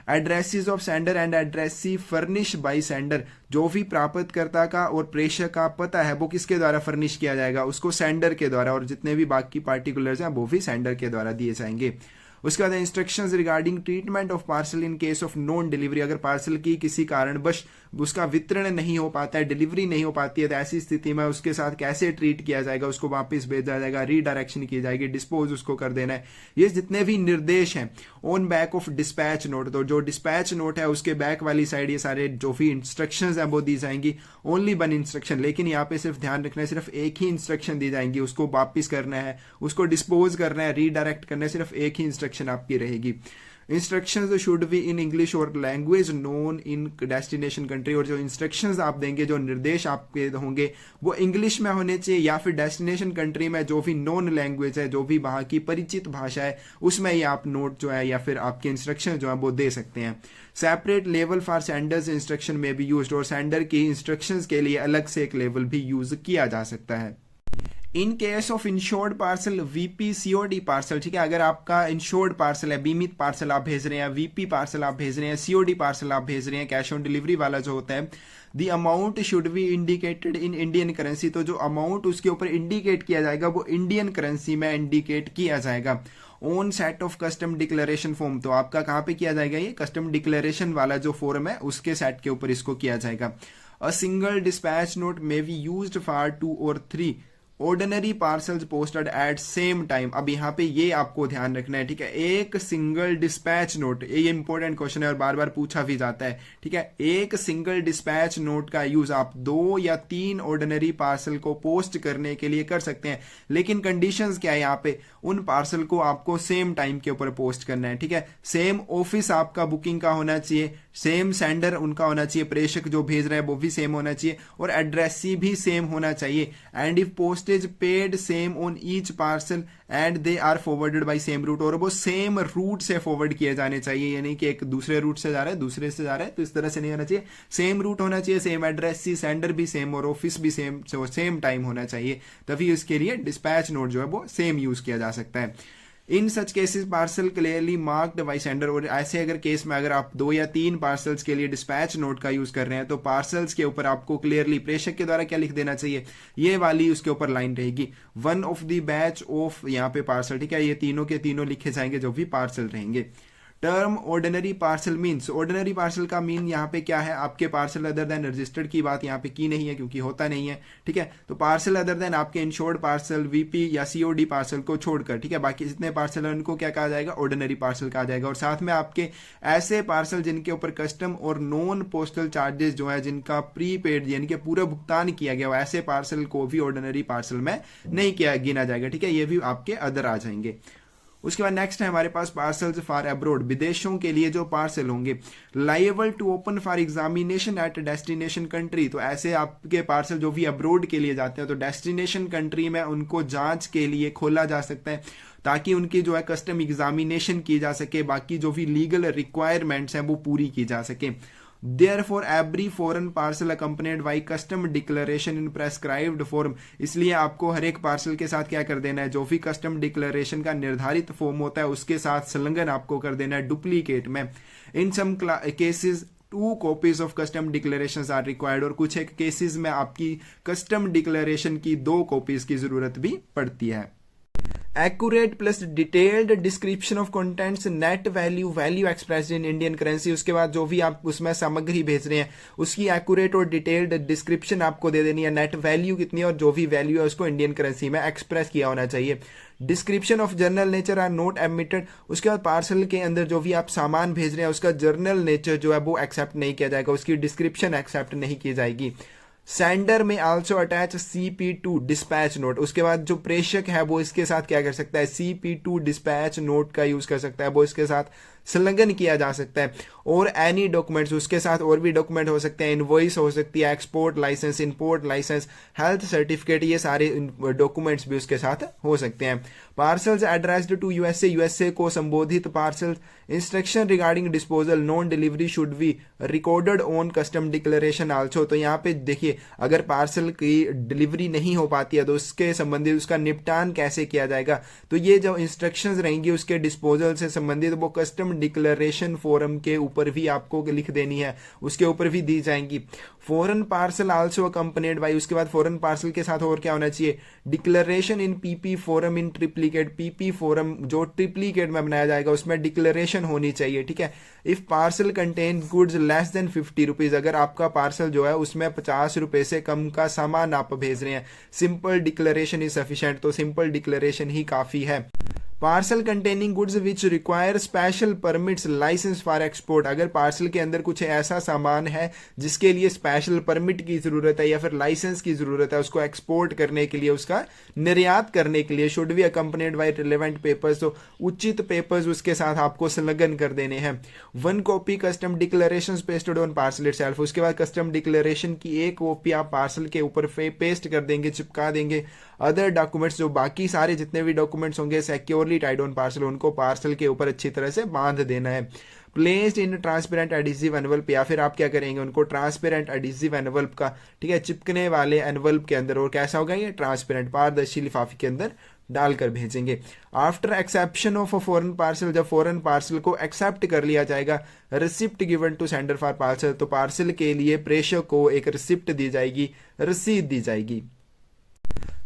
Addresses of sender and addressee furnish by sender, जो भी प्राप्तकर्ता का और प्रेषक का पता है वो किसके द्वारा फर्निश किया जाएगा, उसको सेंडर के द्वारा, और जितने भी बाकी पार्टिकुलर्स हैं वो भी सेंडर के द्वारा दिए जाएंगे। उसके बाद instructions regarding treatment of parcel in case of non delivery, अगर पार्सल की किसी कारणवश उसका वितरण नहीं हो पाता है, डिलीवरी नहीं हो पाती है, तो ऐसी स्थिति में उसके साथ कैसे ट्रीट किया जाएगा, उसको वापस भेजा जाएगा, रीडायरेक्शन की जाएगी, डिस्पोज उसको कर देना है, ये जितने भी निर्देश हैं। On back of dispatch note, तो जो डिस्पैच नोट है उसके बैक वाली साइड ये सारे जो भी इंस्ट्रक्शंस हैं वो दी जाएंगी। ओनली वन इंस्ट्रक्शन, लेकिन यहाँ पे सिर्फ ध्यान रखना है सिर्फ एक ही इंस्ट्रक्शन दी जाएंगी, उसको वापिस करना है, उसको डिस्पोज करना है, रीडायरेक्ट करना है, सिर्फ एक ही इंस्ट्रक्शन आपकी रहेगी। Instructions should be in English और language known in destination country, और जो इंस्ट्रक्शंस आप देंगे, जो निर्देश आपके होंगे वो इंग्लिश में होने चाहिए या फिर डेस्टिनेशन कंट्री में जो भी नॉन लैंग्वेज है, जो भी वहां की परिचित भाषा है उसमें ही आप नोट जो है या फिर आपके इंस्ट्रक्शन जो है वो दे सकते हैं। सेपरेट लेवल फॉर सेंडर्स इंस्ट्रक्शन में भी यूज, और सेंडर की इंस्ट्रक्शंस के लिए अलग से एक लेवल भी यूज किया जा सकता है। इन case of insured parcel VP COD parcel, ठीक है, अगर आपका इंश्योर्ड पार्सल है, बीमित पार्सल आप भेज रहे हैं, वीपी पार्सल आप भेज रहे हैं, सीओडी पार्सल आप भेज रहे हैं, कैश ऑन डिलीवरी वाला जो होता है, the amount should be indicated in Indian currency, तो जो अमाउंट उसके ऊपर इंडिकेट किया जाएगा वो इंडियन करेंसी में इंडिकेट किया जाएगा। On set of custom declaration form, तो आपका कहां पे किया जाएगा, ये कस्टम डिक्लेरेशन वाला जो फॉर्म है उसके सेट के ऊपर इसको किया जाएगा। A single dispatch note may be used for 2 or 3 ordinary parcels posted at same time. अब यहाँ पे ये आपको ध्यान रखना है, ठीक है। एक सिंगल डिस्पैच नोट, ये इंपॉर्टेंट क्वेश्चन है और बार बार पूछा भी जाता है, ठीक है। एक सिंगल डिस्पैच नोट का यूज आप 2 या 3 ऑर्डिनरी पार्सल को पोस्ट करने के लिए कर सकते हैं, लेकिन कंडीशंस क्या है यहाँ पे, उन पार्सल को आपको सेम टाइम के ऊपर पोस्ट करना है, ठीक है। सेम ऑफिस आपका बुकिंग का होना चाहिए, सेम सेंडर उनका होना चाहिए, प्रेषक जो भेज रहा है वो भी सेम होना चाहिए, और एड्रेस भी सेम होना चाहिए। And if postage paid same on each parcel and they are forwarded by same route, और वो सेम रूट से फॉरवर्ड किए जाने चाहिए, यानी कि एक दूसरे रूट से जा रहा है, दूसरे से जा रहा है, तो इस तरह से नहीं होना चाहिए। सेम रूट होना चाहिए, सेम एड्रेस, सेंडर भी सेम और ऑफिस भी सेम, सेम टाइम होना चाहिए, तभी उसके लिए डिस्पैच नोट जो है वो सेम यूज किया जा सकता है। In such cases parcel clearly marked by sender, और ऐसे अगर केस में अगर आप 2 या 3 पार्सल्स के लिए डिस्पैच नोट का यूज कर रहे हैं, तो पार्सल्स के ऊपर आपको क्लियरली प्रेषक के द्वारा क्या लिख देना चाहिए, ये वाली उसके ऊपर लाइन रहेगी, one of the batch of यहाँ पे पार्सल, ठीक है। ये तीनों के तीनों लिखे जाएंगे जो भी पार्सल रहेंगे। Term ordinary parcel means, ordinary parcel का मीन यहाँ पे क्या है, आपके पार्सल अदर देन रजिस्टर्ड की बात यहाँ पे की नहीं है क्योंकि होता नहीं है, ठीक है। तो पार्सल अदर देन आपके इंश्योर्ड पार्सल, वीपी या सीओडी पार्सल को छोड़कर, ठीक है, बाकी जितने पार्सल है उनको क्या कहा जाएगा, ऑर्डिनरी पार्सल कहा जाएगा। और साथ में आपके ऐसे पार्सल जिनके ऊपर कस्टम और नॉन पोस्टल चार्जेस जो है, जिनका प्री पेड यानी कि पूरा भुगतान किया गया हो, ऐसे पार्सल को भी ऑर्डिनरी पार्सल में नहीं किया गिना जाएगा, ठीक है। ये भी आपके अदर आ जाएंगे। उसके बाद नेक्स्ट है हमारे पास पार्सल्स फॉर अब्रोड, विदेशों के लिए जो पार्सल होंगे। Liable to open for examination at destination country, तो ऐसे आपके पार्सल जो भी अब्रोड के लिए जाते हैं तो डेस्टिनेशन कंट्री में उनको जांच के लिए खोला जा सकता है, ताकि उनकी जो है कस्टम एग्जामिनेशन की जा सके, बाकी जो भी लीगल रिक्वायरमेंट्स हैं वो पूरी की जा सके। Therefore, every foreign parcel accompanied by custom declaration in prescribed form, इसलिए आपको हर एक पार्सल के साथ क्या कर देना है, जो भी कस्टम डिक्लेरेशन का निर्धारित फॉर्म होता है उसके साथ संलग्न आपको कर देना है डुप्लीकेट में। In some cases 2 copies of custom declaration are required, और कुछ एक केसेस में आपकी कस्टम डिक्लेरेशन की 2 कॉपीज की जरूरत भी पड़ती है। Accurate plus detailed description of contents, net value, value expressed in Indian currency, उसके बाद जो भी आप उसमें सामग्री भेज रहे हैं उसकी एक्यूरेट और डिटेल्ड डिस्क्रिप्शन आपको दे देनी है, नेट वैल्यू कितनी है और जो भी वैल्यू है उसको इंडियन करेंसी में एक्सप्रेस किया होना चाहिए। Description of general nature are not admitted, उसके बाद पार्सल के अंदर जो भी आप सामान भेज रहे हैं उसका जर्नल नेचर जो है वो एक्सेप्ट नहीं किया जाएगा, उसकी डिस्क्रिप्शन एक्सेप्ट नहीं की जाएगी। सेंडर में also attach CP2 dispatch note, उसके बाद जो प्रेषक है वो इसके साथ क्या कर सकता है, CP2 डिस्पैच नोट का यूज कर सकता है, वो इसके साथ संलग्न किया जा सकता है। और एनी डॉक्यूमेंट्स, उसके साथ और भी डॉक्यूमेंट हो सकते हैं, इनवॉइस हो सकती है, export licence, import licence, health certificate, ये सारे डॉक्यूमेंट्स भी उसके साथ हो सकते हैं। पार्सल्स एड्रेस्ड टू यूएसए को संबोधित parcel, instruction regarding disposal, non delivery should be recorded on custom declaration also, तो यहाँ पे देखिए अगर पार्सल की डिलीवरी नहीं हो पाती है तो उसके संबंधित उसका निपटान कैसे किया जाएगा, तो ये जो इंस्ट्रक्शंस रहेंगी उसके डिस्पोजल से संबंधित वो कस्टम डिक्लेरेशन फॉर्म के ऊपर भी आपको लिख देनी है, उसके ऊपर भी दी जाएंगी। Foreign parcel also accompanied by, उसके बाद फॉरेन पार्सल के साथ और क्या होना चाहिए, declaration in PP form in triplicate, PP form जो ट्रिप्लीकेट में बनाया जाएगा उसमें डिक्लेरेशन होनी चाहिए, ठीक है। If parcel contain goods less than 50 rupees, अगर आपका पार्सल जो है उसमें 50 रुपए से कम का सामान आप भेज रहे हैं, सिंपल डिक्लेरेशन इज सफिशिएंट, तो सिंपल डिक्लेरेशन ही काफी है। Parcel containing goods which require special permits license for export, अगर पार्सल के अंदर कुछ ऐसा सामान है जिसके लिए स्पेशल परमिट की जरूरत है या फिर लाइसेंस की जरूरत है उसको एक्सपोर्ट करने के लिए, उसका निर्यात करने के लिए, should be accompanied by relevant papers, तो उचित पेपर्स उसके साथ आपको संलग्न कर देने हैं। 1 copy custom declaration pasted on parcel itself, उसके बाद कस्टम डिक्लेरेशन की 1 कॉपी आप पार्सल के ऊपर पेस्ट कर देंगे, चिपका देंगे। अदर डॉक्यूमेंट्स, जो बाकी सारे जितने भी डॉक्यूमेंट्स होंगे सिक्योरली टाइड ऑन पार्सल, उनको पार्सल के ऊपर अच्छी तरह से बांध देना है। प्लेस्ड इन ट्रांसपेरेंट एडिसिव एनवल्प, या फिर आप क्या करेंगे उनको ट्रांसपेरेंट एडिसिव एनवल्प का, ठीक है, चिपकने वाले एनवल्प के अंदर, और कैसा होगा ये ट्रांसपेरेंट पारदर्शी लिफाफे के अंदर डालकर भेजेंगे। After exception of a foreign parcel, जब फॉरेन पार्सल को एक्सेप्ट कर लिया जाएगा, receipt given to sender for parcel, तो पार्सल के लिए प्रेषक को एक रिसिप्ट दी जाएगी, रसीद दी जाएगी।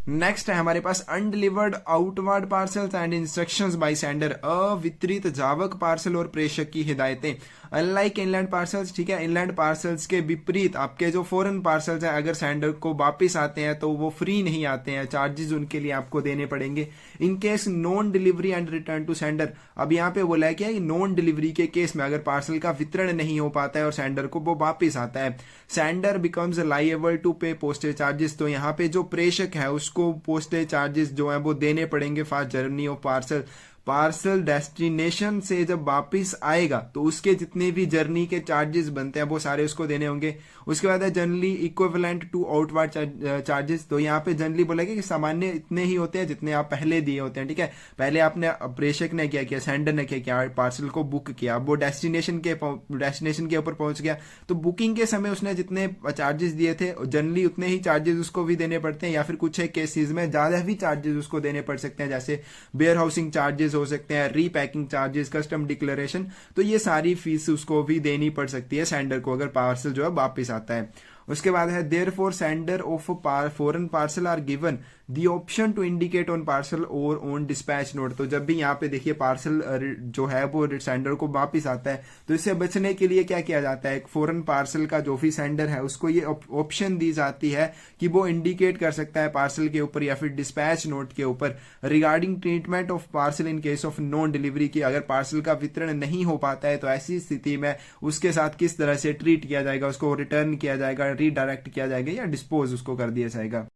नेक्स्ट है हमारे पास undelivered outward parcels and instructions by sender, अवितरित जावक पार्सल और प्रेषक की हिदायतें। अनलाइक इनलैंड पार्सल्स, ठीक है, इनलैंड पार्सल्स के विपरीत आपके जो फॉरेन पार्सल्स हैं अगर सेंडर को वापस आते हैं तो वो फ्री नहीं आते हैं, चार्जेस उनके लिए आपको देने पड़ेंगे। In case non delivery and return to sender, अब यहाँ पे बोला है कि नॉन डिलीवरी के केस में अगर पार्सल का वितरण नहीं हो पाता है और सेंडर को वो वापस आता है, सेंडर बिकम्स लायबल टू पे पोस्टेज चार्जेस, तो यहाँ पे जो प्रेषक है उसको पोस्टेज चार्जेस जो है वो देने पड़ेंगे for journey of parcel. Parcel destination से जब वापस आएगा तो उसके जितने भी जर्नी के चार्जेस बनते हैं वो सारे उसको देने होंगे। उसके बाद है generally equivalent to outward charges, तो यहाँ पे जनरली बोलेगा कि सामान्य इतने ही होते हैं जितने आप पहले दिए होते हैं, ठीक है। पहले आपने प्रेषक ने क्या किया, सेंडर ने क्या किया, पार्सल को बुक किया, वो डेस्टिनेशन के ऊपर पहुंच गया, तो बुकिंग के समय उसने जितने चार्जेस दिए थे जनरली उतने ही चार्जेस उसको भी देने पड़ते हैं, या फिर कुछ एक केसेस में ज्यादा भी चार्जेस उसको देने पड़ सकते हैं, जैसे वेयर हाउसिंग चार्जेस हो सकते हैं, रीपैकिंग चार्जेस, कस्टम डिक्लेरेशन, तो ये सारी फीस उसको भी देनी पड़ सकती है सेंडर को अगर पार्सल जो है वापस आता है। उसके बाद है therefore sender of foreign parcel are given the option to indicate on parcel और ऑन डिस्पैच नोट, तो जब भी यहाँ पे देखिए पार्सल जो है वो सेंडर को वापस आता है तो इससे बचने के लिए क्या किया जाता है, एक फॉरेन पार्सल का जो भी सेंडर है उसको ये ऑप्शन दी जाती है कि वो इंडिकेट कर सकता है पार्सल के ऊपर या फिर डिस्पैच नोट के ऊपर regarding treatment of parcel in case of non delivery, की अगर पार्सल का वितरण नहीं हो पाता है तो ऐसी स्थिति में उसके साथ किस तरह से ट्रीट किया जाएगा, उसको रिटर्न किया जाएगा, रीडायरेक्ट किया जाएगा या डिस्पोज उसको कर दिया जाएगा।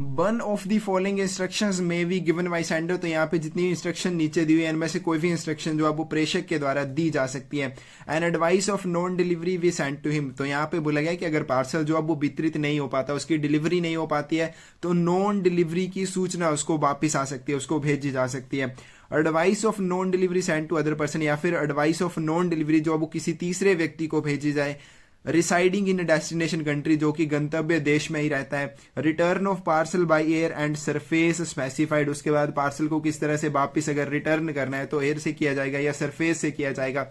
One of the following instructions में बी गिवन बाय सेंडर, तो यहाँ पे जितनी इंस्ट्रक्शन नीचे दी हुई है इनमें से कोई भी इंस्ट्रक्शन जो है वो प्रेषक के द्वारा दी जा सकती है। An advice of non delivery we send to him, तो यहाँ पे बोला गया कि अगर पार्सल जो है वो वितरित नहीं हो पाता, उसकी डिलीवरी नहीं हो पाती है तो नॉन डिलीवरी की सूचना उसको वापिस आ सकती है, उसको भेजी जा सकती है। Advice of non delivery send to other person, या फिर एडवाइस ऑफ नॉन डिलीवरी जो वो किसी तीसरे व्यक्ति को भेजी जाए। रिसाइडिंग इन डेस्टिनेशन कंट्री, जो कि गंतव्य देश में ही रहता है। Return of parcel by air and surface specified, उसके बाद पार्सल को किस तरह से वापिस अगर रिटर्न करना है तो एयर से किया जाएगा या सरफेस से किया जाएगा।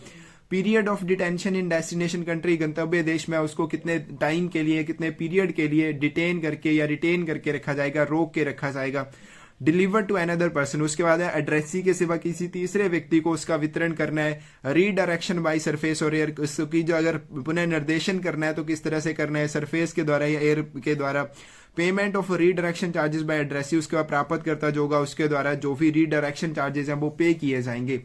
Period of detention in destination country, गंतव्य देश में उसको कितने टाइम के लिए, कितने पीरियड के लिए डिटेन करके या रिटेन करके रखा जाएगा, रोक के रखा जाएगा। डिलीवर टू अनदर पर्सन, उसके बाद है एड्रेसी के सिवा किसी तीसरे व्यक्ति को उसका वितरण करना है। रीडायरेक्शन बाय सरफेस और एयर, उसकी जो अगर पुनः निर्देशन करना है तो किस तरह से करना है, सरफेस के द्वारा या एयर के द्वारा। Payment of redirection charges by addressee, उसके बाद प्राप्तकर्ता जो होगा उसके द्वारा जो भी रीडायरेक्शन चार्जेस हैं वो पे किए जाएंगे।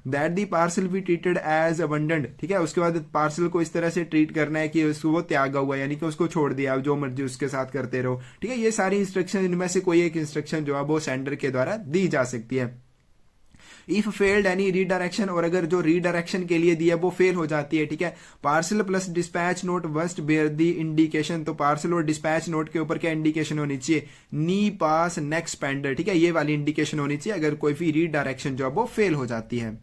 That the parcel be treated as abandoned, ठीक है, उसके बाद पार्सल को इस तरह से ट्रीट करना है कि उसको वो त्यागा हुआ, यानी कि उसको छोड़ दिया, जो मर्जी उसके साथ करते रहो, ठीक है। ये सारी इंस्ट्रक्शन, इनमें से कोई एक इंस्ट्रक्शन जो है वो सेंडर के द्वारा दी जा सकती है। इफ फेल्ड एनी रीडायरेक्शन, और अगर जो रीडायरेक्शन के लिए दिया वो फेल हो जाती है, ठीक है, parcel plus dispatch note must bear the indication, तो पार्सल और डिस्पैच नोट के ऊपर क्या इंडिकेशन होनी चाहिए, नी पास नेक्स्ट पेंडर, ठीक है, ये वाली इंडिकेशन होनी चाहिए अगर कोई भी रीडायरेक्शन जो है वो फेल हो जाती है।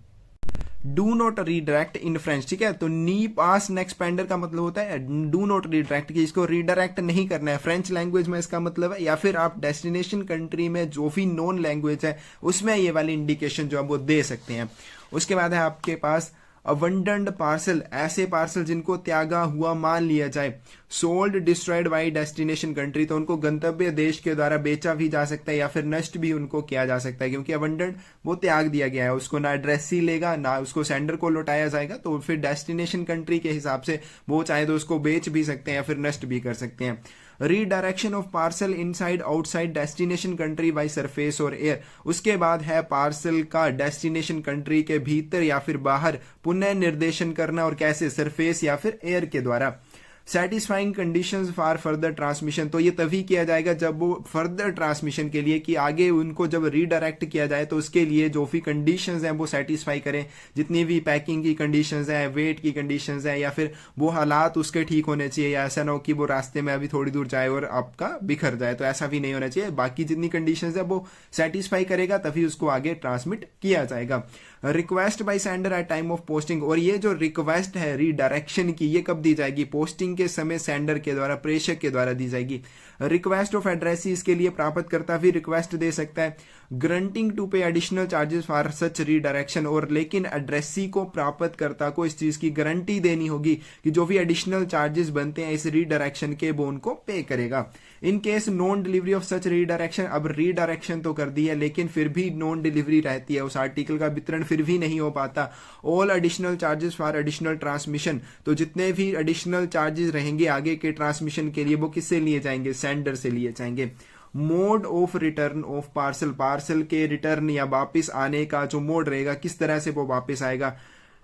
Do not redirect in French, ठीक है, तो नी पास नेक्स्ट पेंडर का मतलब होता है डू नॉट रीडायरेक्ट, कि इसको रीडायरेक्ट नहीं करना है, फ्रेंच लैंग्वेज में इसका मतलब है, या फिर आप डेस्टिनेशन कंट्री में जो भी नॉन लैंग्वेज है उसमें ये वाली इंडिकेशन जो है वो दे सकते हैं। उसके बाद है आपके पास अबंडन्ड पार्सल, ऐसे पार्सल जिनको त्यागा हुआ मान लिया जाए। Sold destroyed by destination country, तो उनको गंतव्य देश के द्वारा बेचा भी जा सकता है या फिर नष्ट भी उनको किया जा सकता है, क्योंकि अबंडन्ड वो त्याग दिया गया है, उसको ना एड्रेसी लेगा ना उसको सेंडर को लौटाया जाएगा, तो फिर डेस्टिनेशन कंट्री के हिसाब से वो चाहे तो उसको बेच भी सकते हैं या फिर नष्ट भी कर सकते हैं। Redirection of parcel inside outside destination country by surface और एयर, उसके बाद है पार्सल का डेस्टिनेशन कंट्री के भीतर या फिर बाहर पुनः निर्देशन करना, और कैसे, सरफेस या फिर एयर के द्वारा। Satisfying conditions for further transmission, तो ये तभी किया जाएगा जब वो फर्दर ट्रांसमिशन के लिए, कि आगे उनको जब रीडायरेक्ट किया जाए तो उसके लिए जो भी कंडीशंस हैं वो सेटिस्फाई करें, जितनी भी पैकिंग की कंडीशंस हैं, वेट की कंडीशंस हैं, या फिर वो हालात उसके ठीक होने चाहिए, या ऐसा ना हो कि वो रास्ते में अभी थोड़ी दूर जाए और आपका बिखर जाए, तो ऐसा भी नहीं होना चाहिए। बाकी जितनी कंडीशंस है वो सेटिस्फाई करेगा तभी उसको आगे ट्रांसमिट किया जाएगा। Request by sender at time of posting, और ये जो रिक्वेस्ट है रीडायरेक्शन की ये कब दी जाएगी, पोस्टिंग शिपिंग के समय सेंडर के द्वारा, प्रेषक के द्वारा दी जाएगी। रिक्वेस्ट ऑफ एड्रेसी, इसके लिए प्राप्तकर्ता भी रिक्वेस्ट दे सकता है। ग्रंटिंग टू पे additional charges for such redirection, और लेकिन एड्रेसी को, प्राप्तकर्ता को इस चीज की गारंटी देनी होगी कि जो भी एडिशनल चार्जेस बनते हैं इस रीडायरेक्शन के वो उनको पे करेगा। इन case non delivery of such redirection, अब रीडायरेक्शन तो कर दी है लेकिन फिर भी नॉन डिलीवरी रहती है, उस आर्टिकल का वितरण फिर भी नहीं हो पाता। All additional charges for additional transmission, तो जितने भी एडिशनल चार्जेस रहेंगे आगे के ट्रांसमिशन के लिए वो किससे लिए जाएंगे, सेंडर से लिए जाएंगे। Mode of return of parcel, parcel के रिटर्न या वापस आने का जो मोड रहेगा, किस तरह से वो वापस आएगा।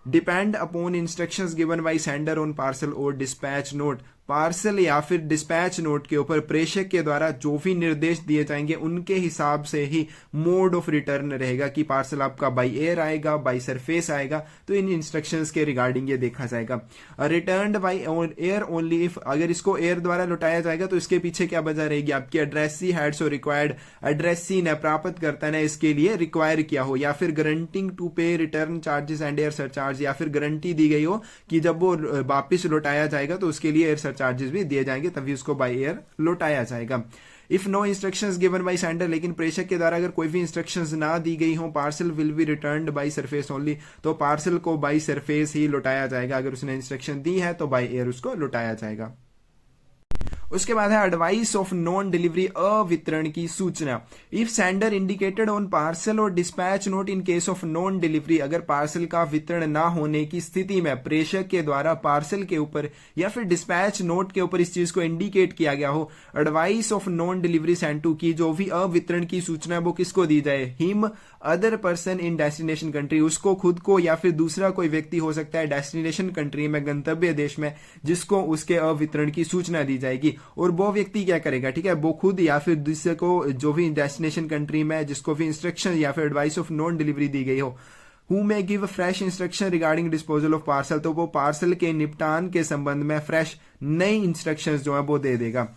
Depend upon instructions given by sender on parcel और डिस्पैच नोट, पार्सल या फिर डिस्पैच नोट के ऊपर प्रेषक के द्वारा जो भी निर्देश दिए जाएंगे उनके हिसाब से ही मोड ऑफ रिटर्न रहेगा कि पार्सल आपका बाय एयर आएगा, बाय सरफेस आएगा। तो इन इंस्ट्रक्शंस के रिगार्डिंग ये देखा जाएगा। Return by air only if, अगर इसको एयर द्वारा लौटाया जाएगा तो इसके पीछे क्या वजह रहेगी, आपकी addressee had so required, addressee ने, प्राप्तकर्ता ने इसके लिए रिक्वायर किया हो, या फिर guaranteeing to pay return charges and air surcharge, या फिर गारंटी दी गई हो कि जब वो वापिस लौटाया जाएगा तो उसके लिए एयर चार्जेस भी दिए जाएंगे, तभी उसको बाय एयर लौटाया जाएगा। If no instructions given by sender, लेकिन प्रेषक के द्वारा अगर कोई भी इंस्ट्रक्शंस ना दी गई हो, parcel will be returned by surface only, तो पार्सल को बाय सरफेस ही लौटाया जाएगा। अगर उसने इंस्ट्रक्शन दी है तो बाय एयर उसको लौटाया जाएगा। उसके बाद है एडवाइस ऑफ नॉन डिलीवरी, अवितरण की सूचना। If sender indicated on parcel और dispatch note in case of non delivery, अगर पार्सल का वितरण ना होने की स्थिति में प्रेषक के द्वारा पार्सल के ऊपर या फिर डिस्पैच नोट के ऊपर इस चीज को इंडिकेट किया गया हो, advice of non delivery send to, की जो भी अवितरण की सूचना वो किसको दी जाए, him other person in destination country, उसको खुद को या फिर दूसरा कोई व्यक्ति हो सकता है डेस्टिनेशन कंट्री में, गंतव्य देश में, जिसको उसके अवितरण की सूचना दी जाएगी। और वो व्यक्ति क्या करेगा, ठीक है, वो खुद या फिर दूसरे को, जो भी डेस्टिनेशन कंट्री में जिसको भी इंस्ट्रक्शन या फिर एडवाइस ऑफ नॉन डिलीवरी दी गई हो, who may give fresh instruction regarding disposal of parcel, तो वो पार्सल के निपटान के संबंध में फ्रेश नई इंस्ट्रक्शंस जो है वो दे देगा।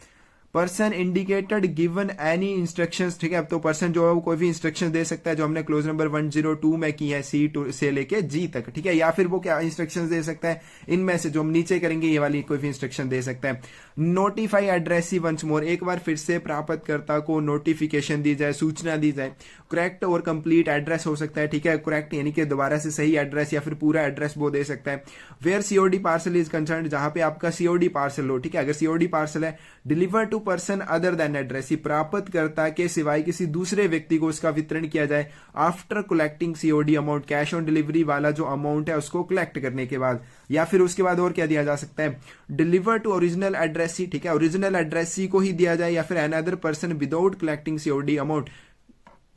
Person indicated given any instructions, ठीक है, तो पर्सन जो है वो कोई भी इंस्ट्रक्शन दे सकता है जो हमने क्लोज नंबर 102 में की है, सी से लेके जी तक, ठीक है, या फिर वो क्या इंस्ट्रक्शंस दे सकता है, इनमें से जो हम नीचे करेंगे ये वाली कोई भी इंस्ट्रक्शन दे सकता है। नोटिफाई एड्रेसी वंस मोर, एक बार फिर से प्राप्तकर्ता को नोटिफिकेशन दी जाए, सूचना दी जाए। करेक्ट और कंप्लीट एड्रेस हो सकता है, ठीक है, करेक्ट यानी कि दोबारा से सही एड्रेस या फिर पूरा एड्रेस वो दे सकता है। Where COD parcel is concern, जहां पे आपका सीओडी पार्सल हो, ठीक है, अगर सीओडी पार्सल है, deliver to person other than addressee, प्राप्तकर्ता के सिवाय किसी दूसरे व्यक्ति को उसका वितरण किया जाए। After collecting COD amount, cash on delivery वाला जो अमाउंट है उसको कलेक्ट करने के बाद, या फिर उसके बाद और क्या दिया जा सकता है, डिलीवर टू ओरिजिनल एड्रेसी, ठीक है, ओरिजिनल एड्रेसी को ही दिया जाए, या फिर another person without collecting COD amount,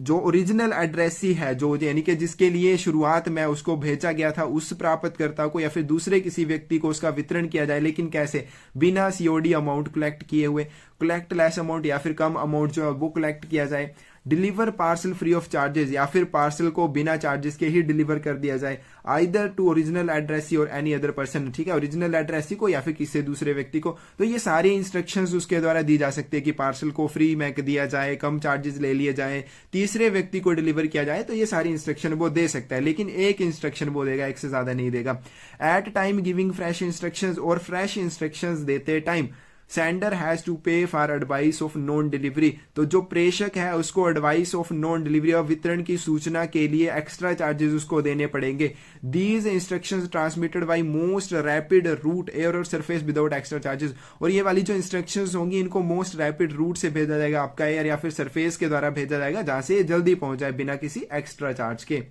जो ओरिजिनल एड्रेसी है, जो यानी कि जिसके लिए शुरुआत में उसको भेजा गया था, उस प्राप्तकर्ता को या फिर दूसरे किसी व्यक्ति को उसका वितरण किया जाए, लेकिन कैसे, बिना सीओडी अमाउंट कलेक्ट किए हुए, कलेक्ट लेस अमाउंट या फिर कम अमाउंट जो है वो कलेक्ट किया जाए। Deliver parcel free of charges, या फिर पार्सल को बिना चार्जेस के ही डिलीवर कर दिया जाए, आइदर टू ओरिजिनल एड्रेसी और एनी अदर पर्सन, ठीक है, ओरिजिनल एड्रेसी को या फिर किसी दूसरे व्यक्ति को। तो ये सारी इंस्ट्रक्शंस उसके द्वारा दी जा सकती है कि पार्सल को फ्री में दिया जाए, कम चार्जेस ले लिए जाए, तीसरे व्यक्ति को डिलीवर किया जाए, तो ये सारी इंस्ट्रक्शन वो दे सकता है, लेकिन एक इंस्ट्रक्शन वो देगा, एक से ज्यादा नहीं देगा। At time giving fresh instructions, और फ्रेश इंस्ट्रक्शंस देते time sender has to pay for advice of non delivery, तो जो प्रेषक है उसको एडवाइस ऑफ नॉन डिलीवरी और वितरण की सूचना के लिए एक्स्ट्रा चार्जेस उसको देने पड़ेंगे। These instructions transmitted by most rapid route, air और सरफेस विदाउट एक्स्ट्रा चार्जेस, और ये वाली जो इंस्ट्रक्शंस होंगी इनको मोस्ट रैपिड रूट से भेजा जाएगा, आपका एयर या फिर सरफेस के द्वारा भेजा जाएगा, जहां से जल्दी पहुंच जाए बिना किसी एक्स्ट्रा चार्ज के।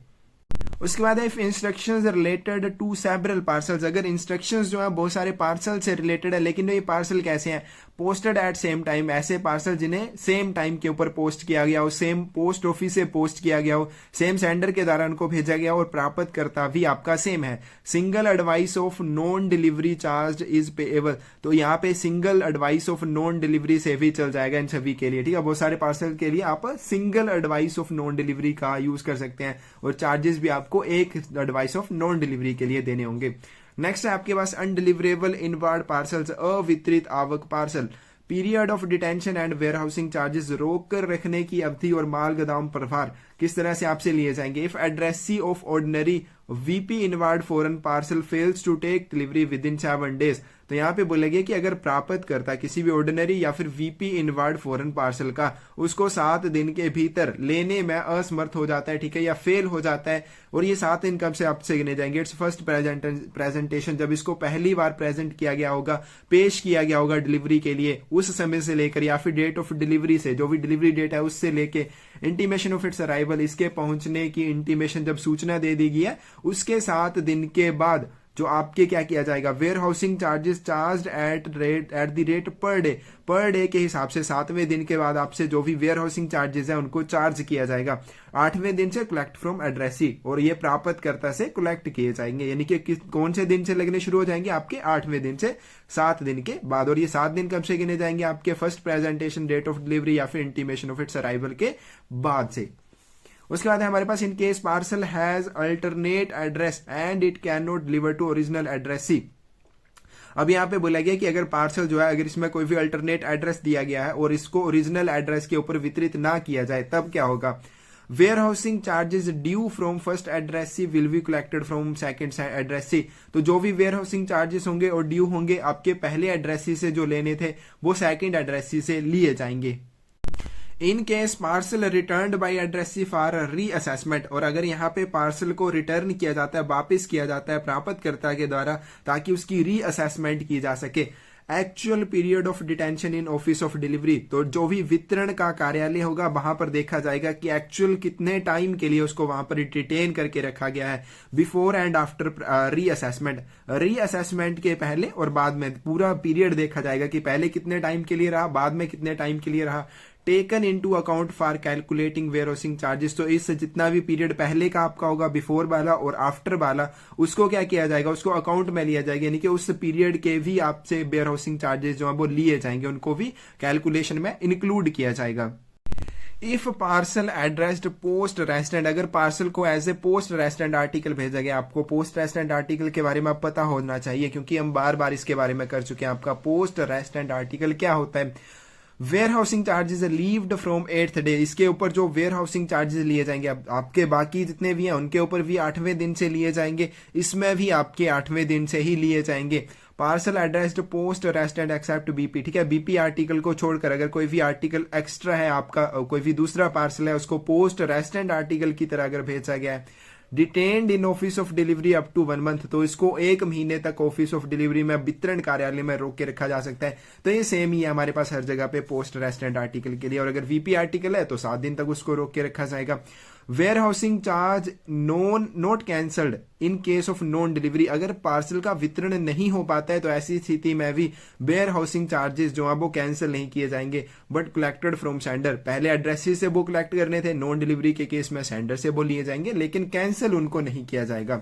उसके बाद है if instructions related to several parcels, अगर इंस्ट्रक्शंस जो है बहुत सारे पार्सल से रिलेटेड है, लेकिन ये पार्सल कैसे हैं, पोस्टेड एट सेम टाइम, ऐसे पार्सल जिन्हें सेम टाइम के ऊपर पोस्ट किया गया हो, सेम पोस्ट ऑफिस से पोस्ट किया गया हो, सेम सेंडर के द्वारा उनको भेजा गया हो, और प्राप्तकर्ता भी आपका सेम है। Single advice of non delivery charge is payable, तो यहाँ पे single advice of non delivery से भी चल जाएगा इन सभी के लिए, ठीक है, बहुत सारे पार्सल के लिए आप single advice of non delivery का यूज कर सकते हैं, और चार्जेस भी आपको एक एडवाइस ऑफ नॉन डिलीवरी के लिए देने होंगे। नेक्स्ट है आपके पास अनडिलीवरेबल इनवार्ड पार्सल्स, अवितरित आवक parcel. Period of detention and warehousing charges, रोक कर रखने की अवधि और माल गोदाम प्रभार किस तरह से आपसे लिए जाएंगे। If addressee of ordinary VP inward foreign parcel fails to take delivery within 7 days, तो यहाँ पे बोलेंगे कि अगर प्राप्तकर्ता किसी भी ऑर्डिनरी या फिर वीपी इनवर्ड फॉरेन पार्सल का उसको 7 दिन के भीतर लेने में असमर्थ हो जाता है, ठीक है, या फेल हो जाता है, और ये 7 दिन कब से आपसे गिने जाएंगे? इट्स फर्स्ट प्रेजेंटेशन, जब इसको पहली बार प्रेजेंट किया गया होगा, पेश किया गया होगा डिलीवरी के लिए, उस समय से लेकर या फिर डेट ऑफ डिलीवरी से, जो भी डिलीवरी डेट है उससे लेके इंटीमेशन ऑफ इट्स अराइवल, इसके पहुंचने की इंटीमेशन जब सूचना दे दी गई है, उसके 7 दिन के बाद जो आपके क्या किया जाएगा? Warehousing charges charged at the rate per day के हिसाब से 7वें दिन के बाद आपसे जो भी वेयर हाउसिंग चार्जेस है उनको चार्ज किया जाएगा। 8वें दिन से कलेक्ट फ्रॉम एड्रेसी, और ये प्राप्तकर्ता से कलेक्ट किए जाएंगे, यानी कि कौन से दिन से लगने शुरू हो जाएंगे? आपके 8वें दिन से 7 दिन के बाद। और ये 7 दिन कब से गिने जाएंगे? आपके first presentation, date of delivery या फिर इंटीमेशन ऑफ इट्स अराइवल के बाद से। उसके बाद है हमारे पास in case parcel has alternate address and it can not deliver to original address see. अब यहाँ पे बोला गया कि अगर पार्सल जो है, अगर इसमें कोई भी अल्टरनेट एड्रेस दिया गया है और इसको ओरिजिनल एड्रेस के ऊपर वितरित ना किया जाए, तब क्या होगा? Warehousing charges due from first addressee will be collected from second addressee. तो जो भी वेयर हाउसिंग चार्जेस होंगे और ड्यू होंगे आपके पहले एड्रेसी से जो लेने थे, वो सेकंड एड्रेसी से लिए जाएंगे। इन case parcel written by addressee for reassessment, और अगर यहाँ पे पार्सल को रिटर्न किया जाता है, वापस किया जाता है प्राप्तकर्ता के द्वारा, ताकि उसकी रीअसेसमेंट की जा सके। Actual period of detention in office of delivery, तो जो भी वितरण का कार्यालय होगा वहां पर देखा जाएगा कि एक्चुअल कितने टाइम के लिए उसको वहां पर डिटेन करके रखा गया है, before and after reassessment. Reassessment के पहले और बाद में पूरा पीरियड देखा जाएगा कि पहले कितने टाइम के लिए रहा, बाद में कितने टाइम के लिए रहा। Taken into account for calculating warehousing charges, तो इस जितना भी पीरियड पहले का आपका होगा, बिफोर वाला और आफ्टर वाला, उसको क्या किया जाएगा? उसको अकाउंट में लिया जाएगा, यानी कि उस पीरियड के भी आपसे वेयर हाउसिंग चार्जेस जो है वो लिए जाएंगे, उनको भी कैलकुलेशन में इंक्लूड किया जाएगा। इफ पार्सल एड्रेस्ड पोस्ट रेस्टेंट, अगर पार्सल को एज ए पोस्ट रेस्टेंट आर्टिकल भेजा गया, आपको पोस्ट रेस्टेंट आर्टिकल के बारे में आप पता होना चाहिए, क्योंकि हम बार बार इसके बारे में कर चुके हैं। आपका पोस्ट रेस्टेंट आर्टिकल क्या होता है? Warehousing charges levied from 8th day, इसके ऊपर जो वेयर हाउसिंग चार्जेस लिए जाएंगे, आपके बाकी जितने भी हैं उनके ऊपर भी 8वें दिन से लिए जाएंगे, इसमें भी आपके 8वें दिन से ही लिए जाएंगे। Parcel addressed poste restante except BP, ठीक है, बीपी आर्टिकल को छोड़कर अगर कोई भी आर्टिकल एक्स्ट्रा है आपका, कोई भी दूसरा पार्सल है, उसको पोस्ट रेस्टेंट आर्टिकल की तरह अगर भेजा गया है, detained in office of delivery up to 1 month, तो इसको 1 महीने तक ऑफिस ऑफ डिलीवरी में, वितरण कार्यालय में रोक के रखा जा सकता है। तो ये सेम ही है हमारे पास हर जगह पे पोस्ट रेस्टेंट आर्टिकल के लिए, और अगर वीपी आर्टिकल है तो 7 दिन तक उसको रोक के रखा जाएगा। Warehousing charge not cancelled in case of non delivery, अगर पार्सल का वितरण नहीं हो पाता है तो ऐसी स्थिति में भी वेयर हाउसिंग चार्जेस जो है वो कैंसिल नहीं किए जाएंगे, बट कलेक्टेड फ्रॉम सेंडर। पहले एड्रेस से वो कलेक्ट करने थे, नॉन डिलीवरी के केस में सेंडर से वो लिए जाएंगे, लेकिन कैंसिल उनको नहीं किया जाएगा।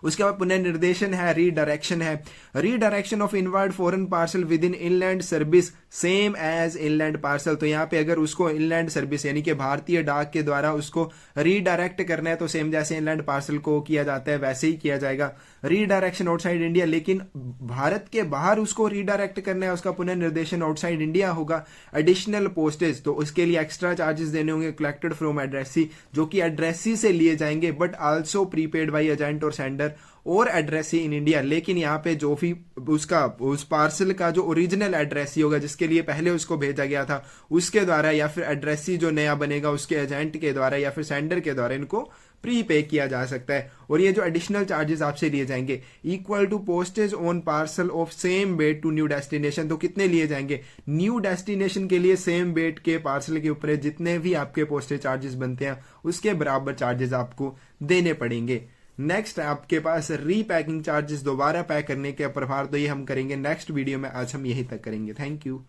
उसके बाद पुनर्निर्देशन है, रीडायरेक्शन है। Redirection of inward foreign parcel within inland service same as inland parcel, तो यहाँ पे अगर उसको इनलैंड सर्विस यानी कि भारतीय डाक के द्वारा उसको रीडायरेक्ट करना है तो सेम जैसे इनलैंड पार्सल को किया जाता है वैसे ही किया जाएगा। रीडायरेक्शन आउटसाइड इंडिया, लेकिन भारत के बाहर उसको रीडायरेक्ट करना है, उसका पुनर्निर्देशन आउटसाइड इंडिया होगा। एडिशनल पोस्टेज, तो उसके लिए एक्स्ट्रा चार्जेस देने होंगे, कलेक्टेड फ्रॉम एड्रेसी, जो कि एड्रेसी से लिए जाएंगे, but also prepaid by agent और सेंडर और एड्रेसी इन इंडिया। लेकिन यहाँ पे जो भी उसका उस पार्सल का जो ओरिजिनल एड्रेसी होगा जिसके लिए पहले उसको भेजा गया था, उसके द्वारा या फिर एड्रेसी जो नया बनेगा उसके एजेंट के द्वारा या फिर सेंडर के द्वारा इनको प्री पे किया जा सकता है। और ये जो एडिशनल चार्जेस आपसे लिए जाएंगे equal to postage on parcel of same weight to new destination, तो कितने लिए जाएंगे? न्यू डेस्टिनेशन के लिए सेम वेट के पार्सल के ऊपर जितने भी आपके पोस्टेज चार्जेस बनते हैं उसके बराबर चार्जेस आपको देने पड़ेंगे। नेक्स्ट है आपके पास रीपैकिंग चार्जेस, दोबारा पैक करने के प्रभार, तो ये हम करेंगे नेक्स्ट वीडियो में। आज हम यहीं तक करेंगे। Thank you.